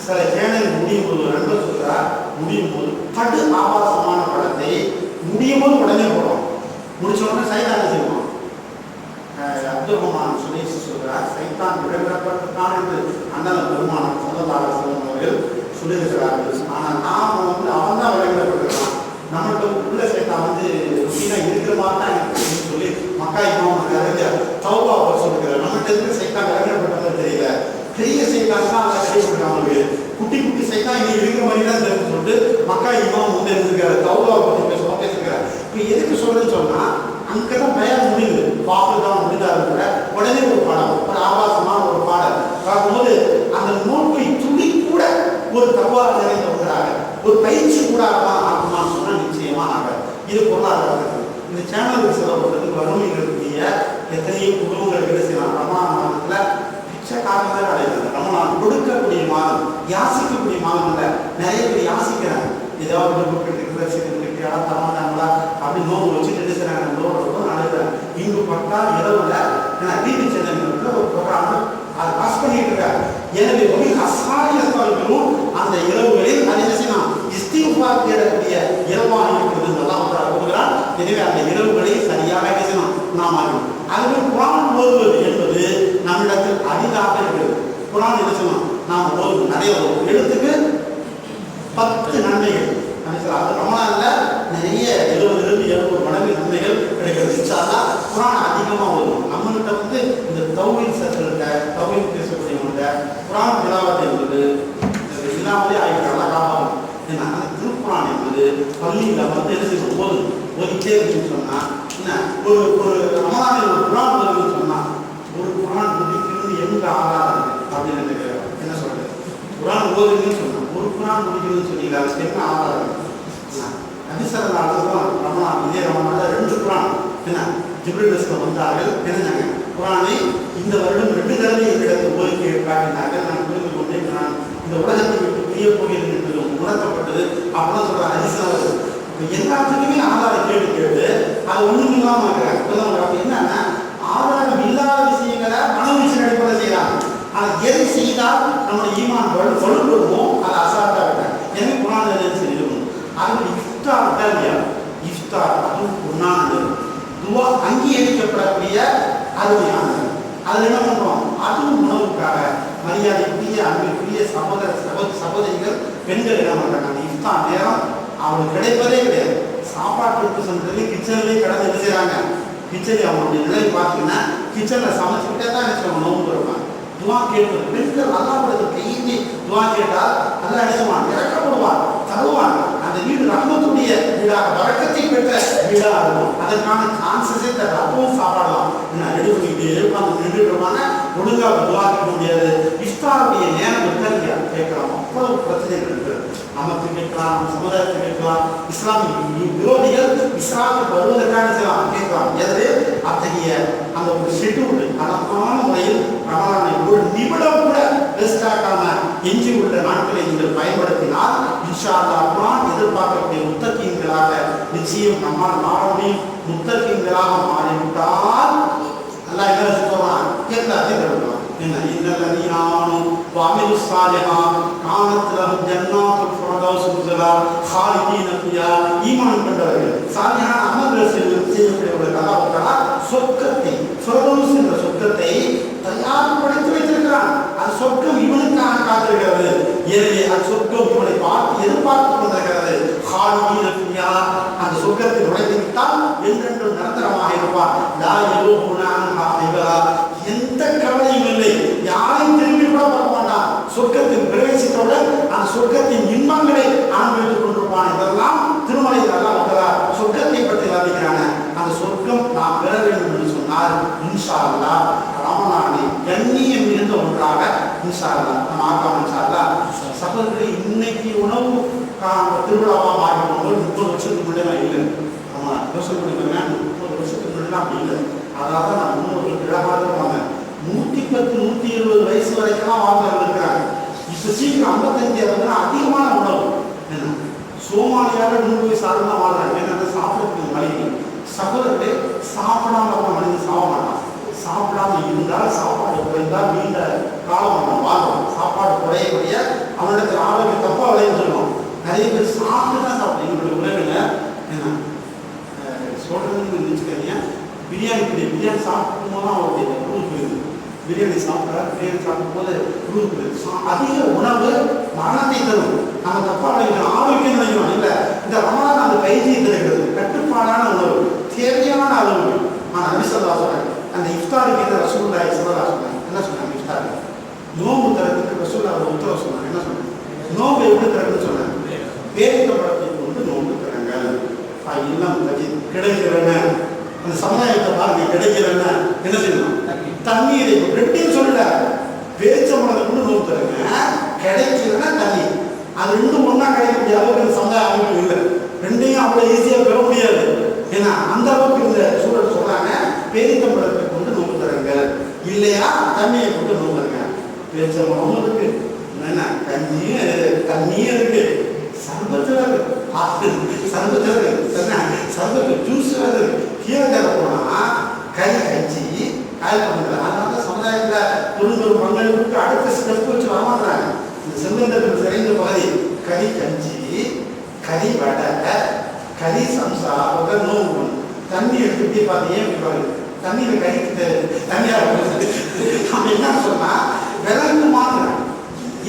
சில சேனல் முடியும் போது நண்பர் சொல்றா, முடியும் போது படு ஆபாசமான படத்தை முடியும் போது உடனே போடுறோம். முடிச்ச உடனே சைதான் செய்வோம். அப்துல் ரஹ்மான் சுனேஷ் சொல்றார், சைத்தான் விடப்பட்டான் என்று அண்ணன் பெருமானம் சல்லல்லாஹு அலைஹி வஸல்லம் அவர்கள் சொல்லியிருக்கிறார்கள். ஆனால் நாம் வந்து அவன் தான் விளங்கப்பட்டிருக்கான். நம்மகிட்ட உள்ள சைத்தான் வந்து ருட்டீனா இருக்கிற மாதிரி தான் இருக்குன்னு சொல்லி மக்காய்க்கும் நிறைய தௌபா சொல்லிருக்கிறார். நம்மகிட்ட இருக்கிற சைத்தான் விளங்கப்பட்டது தெரியல. பெரிய சைத்தான் தான் அதை கைப்பற்றாங்க. குட்டி குட்டி சைத்தான் இங்கே இருக்கிற மாதிரி தான் தெரிஞ்சு சொல்லிட்டு மக்கா இமாம் வந்து இருந்திருக்காரு. தௌபாவை பற்றி பேசுகிறார். இப்போ எதுக்கு சொல்றேன்னு சொன்னா, அங்கதான் பயம் முடியுது, பாப்புதான் முடிந்தாலும் கூட உடனே ஒரு பாடம், ஒரு ஆபாசமான ஒரு பாடம் பார்க்கும்போது அந்த நோக்கை துளி கூட ஒரு தவா நிறைந்தவர்களாக ஒரு பயிற்சி கூட ஆகுமா சொன்னா நிச்சயமா ஆகாது. இது பொருளாதாரத்தில் இந்த சேனலுக்கு செலவுறதுக்கு வறுமையில் இருக்கக்கூடிய எத்தனையோ குடும்பங்கள் என்ன செய்யலாம். ரமலான் மாதத்துல பிச்சைக்காரங்க அடைகிறது. ரமலான் கொடுக்கக்கூடிய மாதம், யாசிக்கக்கூடிய மாதம் இல்லை. நிறைய பேர் யாசிக்கிறாங்க. ஏதாவது தரமாட்டாங்களா அப்படி நோவு வச்சுட்டு இருக்கிறாங்க. நோடு அழுகிறாங்க. இங்கு பட்டா இரவுல டிவி சேனல்ல ஒரு ப்ரோக்ராம் அதை பாஸ் பண்ணிட்டு இருக்காரு. எனவே அசாரியர்களும் அந்த இரவுகளில் அதை என்ன செய்யணும், இஸ்திக்ஃபார் தேடக்கூடிய இரவாக இருக்கிறது நல்லா கூறுகிறார். எனவே அந்த இரவுகளை சரியாக என்ன செய்யணும், நாம் அறிவோம். அதுவே குரான் ஓதுவது என்பது நம்மிடத்தில் அரிதாக இருக்கிறது. குரான் என்ன செய்யணும், நாம் ஓதுவது நிறைய எழுத்துக்கு 10 நன்மைகள். அது ரமலான்ல நிறைய 70 மடங்கு நன்மைகள் கிடைக்கிறது. இன்ஷாஅல்லாஹ் குரான் அதிகமாக ஓதுவோம். நம்மகிட்ட வந்து இந்த தௌஹீத் சர்க்கிள்கிட்ட தௌஹீத் பேசக்கூடியவங்க குரான் திலாவத் என்பது இல்லாமலே ஆகிட்டு அழகாகும். ஏன்னா அந்த திருக்குரான் என்பது பள்ளியில் வந்து என்ன போது ஓதிட்டே இருக்குன்னு சொன்னா என்ன, ஒரு ரமலானில் ஒரு குரான் ஓதுன்னு சொன்னா ஒரு குரான் முடிக்கிறது எங்க ஆகாது அப்படின்னு என்ன சொல்றது. குரான் ஓதுன்னு சொன்னா ஒரு குரான் முடிக்கிறதுன்னு சொன்னீங்க, அதுக்கு என்ன ஆகாது. அதிசரலாம் ரமலான் இதே ரமலான்ல 2 குரான் என்ன ஜிப்ரீல் வந்தார்கள். என்னங்க குரானை இந்த வருடம் 2 தடவை இடத்து கோரிக்கை காட்டினார்கள். நான் புரிந்து கொண்டேன், நான் இந்த உலகத்தை விட்டு பிரிய போகிறேன் என்பது உணர்த்தப்பட்டது. அப்பதான் சொல்ற அதிசரம். எல்லாத்துக்குமே ஆதாரம் கேட்டு அது ஒண்ணும் இல்லாம இருக்கிறாங்க. என்னன்னா ஆதாரம் இல்லாத விஷயங்களை மனவீச்சு அடிப்படை செய்யறாங்க. ஆனா எதை செய்தால் நம்முடைய ஈமான் வலுப்படுமோ அதை அசால்ட்டா இருக்காங்க. எனவே குரான் இருக்கும். அது இஃப்தார் தான் இல்லையா, இஃப்தார் அதுவும் பொன்னானது, துவா அங்கீகரிக்கப்படக்கூடிய அருமையானது. அதில் என்ன பண்ணுறோம், அதுவும் உணவுக்காக மரியாதைக்குரிய அன்பிற்குரிய சகோதரிகள் பெண்கள் என்ன பண்ணுறாங்க, அந்த இஃப்தார் நேரம் அவங்களுக்கு கிடைப்பதே கிடையாது. சாப்பாட்டுக்கு சென்றது கிச்சன்லேயே கடந்து என்ன செய்கிறாங்க, கிச்சடி அவங்களுடைய நிலை பார்த்தீங்கன்னா கிச்சனில் சமைச்சுக்கிட்டே தான் நினைச்சுவாங்க நோன்பு இருப்பாங்க. துவா கேட்பது பெண்கள் அல்லாஹ்விடத்தை கையிட்டு துவா கேட்டால் நல்லா நினைச்சுவான், இறக்கப்படுவான், தருவான். அந்த வீடு ரஹ்மத்துடைய வீடாக வரக்கத்தை பெற்ற வீடாக இருக்கும். அதற்கான சான்சஸே தர அப்பவும் சாப்பாடலாம். நான் ரெடி பண்ணிக்கிட்டே இருப்பாங்க, நின்றுட்டு இருப்பாங்க, ஒழுங்காக துவா கேட்க முடியாது. இஃப்தாருடைய நேரம் விட்டா கேட்கலாம். அவ்வளவு பிரச்சனைகள் இருக்கு. நமக்கு கேட்கலாம், நம்ம சமுதாயத்தை கேட்கலாம், இஸ்லாமிய விரோதிகள் இஸ்லாமுக்கு வருவதற்கான செய்யலாம் கேட்கலாம். எனவே அத்தகைய அந்த ஒரு ஷெட்யூல் அழகான முறையில் ரமலானை ஒரு நிமிடம் கூட வேஸ்ட் ஆகாம எஞ்சி உள்ள நாட்களை நீங்கள் பயன்படுத்தினால் இன்ஷா அல்லாஹ் எதிர்பார்க்கக்கூடிய முத்தகீன்களாக நிச்சயம் நம்மால் மாற முடியும். முத்தகீன்களாக மாறிவிட்டால் அல்லாஹ் என்ன சொல்றான்? எல்லாத்தையும் தருவான். என்ன இன்னல்லதீன ஆமனு வஅமிலு ஸாலிஹாத் கானத் லஹும் ஜன்னாத்துல் ஃபிர்தௌஸ் நுஸுலா ஹாலிதீன ஃபிஹா. ஈமான் கொண்டவர்கள் சாலிஹான அமல்கள் செய்யக்கூடியவர்கள் அல்லாஹ் சொர்க்கத்தை ஃபிர்தௌஸ் என்ற சொர்க்கத்தை தயார்படுத்தி வைத்திருக்கிறான். அது சொர்க்கம் இவனுக்காக காத்திருக்கிறது. எனவே அந்த சொர்க்கம் இவனை பார்த்து எதிர்பார்த்து கொண்டிருக்கிறது. ஹாலிதீன ஃபிஹா, அந்த சொர்க்கத்தில் நுழைந்து விட்டால் என்றென்றும் நிரந்தரமாக இருப்பான். லா யலூஹுன அன்ஹா ஹிபா, எந்த கவலையும் இல்லை, யாரையும் திரும்பி கூட பார்க்க மாட்டான். சொர்க்கத்தில் பிரவேசித்தவுடன் அந்த சொர்க்கத்தின் இன்பங்களை அனுபவித்துக் கொண்டிருப்பான். இதெல்லாம் திருமலையில் அல்லாஹ் சொர்க்கத்தை பற்றி வர்ணிக்கிறாங்க. அந்த சொர்க்கம் நாம் பெற வேண்டும் என்று சொன்னால் இன்ஷா அல்லாஹ் ரமலானை கண்ணியம் மிகுந்த ஒன்றாக இன்ஷா அல்லாஹ் நம்ம ஆக்கலாம். இன்ஷா அல்லாஹ் சகோதரர்களே, இன்னைக்கு உணவு திருவிழாவாக மாறினவங்க 30 வருஷத்துக்கு முன்னாடி இல்லை. ஆமா, யோசனை பண்ணிக்கோங்க, 30 வருஷத்துக்கு முன்னாடி அப்படி இல்லை. அதாவது நான் முன்னோர்கள் விழாவாக இருப்பாங்க. 110 120 வயசு வரைக்கும் வாழ்ந்தவர்கள் இருக்கிறாங்க. இப்போ சீக்கிரம் 55 வந்து அதிகமான உணவு. என்ன சோமாலியாவில் 100 வயசு ஆளுநர் வாழ்றாங்க. ஏன்னா சாப்பிட்றதுக்கு மளிகை. சகோதரர்களே, சாப்பிடாம மனிதன் சாப்பிட மாட்டான். சாப்பிடாம இருந்தால் சாப்பாடு குறைந்தால் நீண்ட காலம் அவன் வாழ்வான். சாப்பாடு குறையக்கூடிய அவனிடத்தில் ஆரோக்கியம் தப்பா விளையும் சொல்லுவான். நிறைய பேர் சாப்பிட்டு தான் சாப்பிடும். எங்களுடைய உலகில் என்ன சொல்றதுன்னு நினைச்சுக்கிறீங்க, பிரியாணி சாப்பிடும் போது தான் அவருடைய குழு போயிடுது. பிரியாணி சாப்பிட்றாரு, பிரியாணி சாப்பிடும் போது குழு போயிடுது. அதிக உணவு மரணத்தை தரும். நம்ம தப்பா நினைக்கணும், ஆரோக்கியம் நினைக்கணும். இல்லை, இந்த ரமலான் அந்த பயிற்சியை தருகிறது. கட்டுப்பாடான உணவு, தேவையான அளவு. ஆனால் நபிசல்லா சொல்றாங்க, அந்த இஃப்தாருக்கு என்ன ரசூலுல்லாஹி ஸல்லல்லாஹு அலைஹி வஸல்லம் என்ன சொன்னாங்க? இஃப்தாருக்கு நோம்பு தரத்துக்கு ரசூலுல்லாஹ் ஒரு உத்தரவு சொன்னாங்க. என்ன சொன்னாங்க? நோம்பு எப்படி தரணும்னு சொன்னாங்க? பேரித்தம்பழத்தை கொண்டு நோம்பு தரங்க. இல்லம் கிடைக்கிறன அந்த சமுதாயத்தை பாருங்க, கிடைக்கிறன என்ன செய்யணும்? தண்ணீரை ரெட்டையும் சொல்லல, பேரிச்சம்பழத்தை கொண்டு நோம்பு தரங்க. கிடைக்கிறன தண்ணி, அது ரெண்டும் ஒன்னா கிடைக்க முடியாத அளவுக்கு சமுதாய அமைப்பு இல்லை. ரெண்டையும் அவ்வளோ ஈஸியாக பெற முடியாது. ஏன்னா அந்த அளவுக்கு இந்த சூழல் சொல்றாங்க. பேரித்தம்பழத்தை கொண்டு நோம்பு தரங்க, இல்லையா தண்ணியை கொண்டு நோம்பு தரங்க. பேரிச்சம்பழமும் இருக்கு, என்ன கஞ்சியும் தண்ணியும் இருக்கு, சர்பத்துல இருக்கு, சர்பத்துல இருக்கு, சர்பத்து ஜூஸ் இருக்கு. கீழே தர போனா கஞ்சி காய் பண்ணுறது. அதனால சமுதாயத்தில் தொழில்நுட்ப பங்களிப்புக்கு அடுத்த ஸ்டெப் வச்சு வரமாட்டாங்க. இந்த செல்வந்தர்கள் நிறைந்த பகுதி கறி கஞ்சி, கறி வடை, கறி சம்சா, நோம்பு தண்ணி எடுத்துக்கிட்டே பார்த்தீங்க தண்ணியில் கறிக்கு தண்ணியாக நம்ம என்ன சொன்னா விலங்கு மாத்திரம்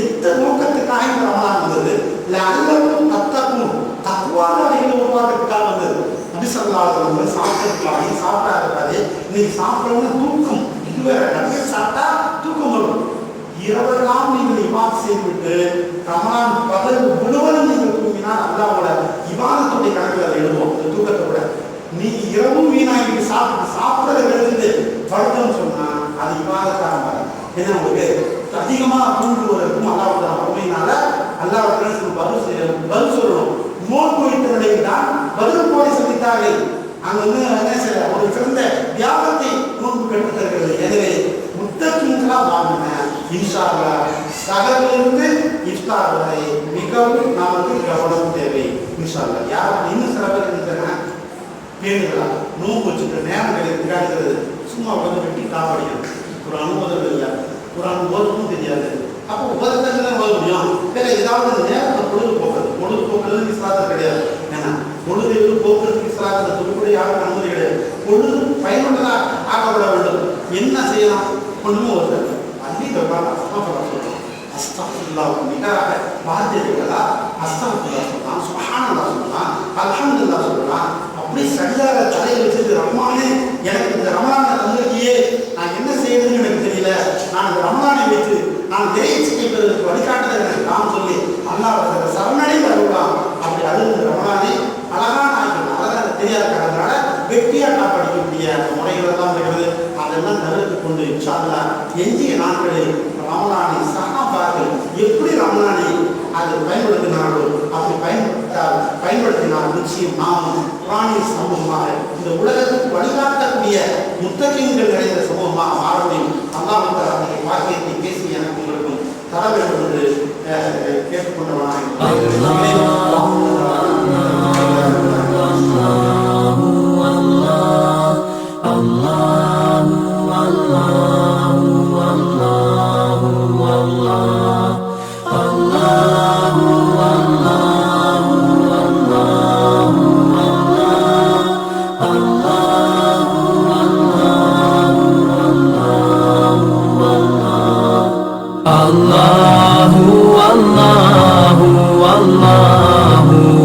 எந்த நோக்கத்துக்காக இந்த ரமலான் வந்தது? இல்லை அல்லவும் தத்தக்கும் தக்குவான வகையில் உருவாக்குறதுக்காக வந்தது. நபி ஸல்லல்லாஹு அலைஹி வஸல்லம் சாப்பிட்றதுக்காக சாப்பிடாது. இன்னைக்கு சாப்பிடணும்னு தூக்கம், இதுவே நிறைய சாப்பிட்டா தூக்கம் வரும். இரவெல்லாம் நீங்கள் இபாத் செய்துவிட்டு ரமலான் பகல் முழுவதும் நீங்கள் தூங்கினால் அல்லாஹ்வோட இபாதத்துடைய கணக்கில் அதை எழுதுவோம். இந்த தூக்கத்தை கூட நீ இரவும் வீணாகி சாப்பிட்றத எழுதுட்டு படுத்தோம்னு சொன்னா அது இபாதத்தாக மாறும். ஏன்னா உங்களுக்கு அதிகமாக தூண்டுவதற்கும் அல்லாஹ்வுடைய பொறுமையினால அல்லாஹ்வுடைய பதில் சொல்லணும். நோன்பு வைத்த நிலையில் தான் பதில் போரை சந்தித்தார்கள். அங்க வந்து என்ன செய்ய ஒரு சிறந்த தியாகத்தை நோன்பு கற்றுத் தருகிறது. எனவே முத்தகீன்களா வாங்கின இன்ஷா அல்லாஹ் சகலிருந்து இஃப்தார் வரை மிகவும் நமக்கு கவனம் தேவை. இன்ஷா அல்லாஹ் யார் இன்னும் சில பேர் இருந்தேன்னா பேருங்களா நோன்பு வச்சுட்டு நேரம் கிடைக்கிறது சும்மா உட்காந்து வெட்டி காப்பாடிக்கணும். ஒரு அனுபவம் இல்லை, ஒரு அனுபவமும் தெரியாது. அப்போ உபதத்தை ஓத முடியும். வேற ஏதாவது நேரத்தை பொழுதுபோக்குறது இஸ்லாத்தில் கிடையாது. ஏன்னா பொழுது போக்குறதுக்கு இஸ்லாத்தில் தொழில்படி யாருக்கும் அனுமதி கிடையாது. பொழுது பயனுள்ளதாக ஆக்கப்பட வேண்டும். என்ன செய்யலாம்? ஒன்றுமே ஒரு அள்ளி சொல்றோம். அஸ்தக்ஃபிருல்லாஹ் நிகராக பாத்தியர்களா அஸ்தக்ஃபிருல்லாஹ் சொல்லலாம், சுப்ஹானல்லாஹ் சொல்லலாம், அல்ஹம்துலில்லாஹ் சொல்லலாம். அப்படி சரியாக தலையை வச்சுட்டு ரஹ்மானே எனக்கு கொண்டு இன்ஷா அல்லாஹ் எஞ்சிய நாட்களில் ரமலானை சஹாபாக்கள் எப்படி ரமலானை அது பயன்படுத்தினார்களோ அப்படி பயன்படுத்தினால் நிச்சயம் நாம் குர்ஆனின் சமூகமாக இந்த உலகத்துக்கு வழிகாட்டக்கூடிய முத்தகீன்கள் நிறைந்த சமூகமாக மாற முடியும். அல்லாஹ் தஆலா வாக்கியத்தை பேசி எனக்கு உங்களுக்கும் தர வேண்டும் என்று கேட்டுக்கொண்டவனாக Allahu Allahu Allahu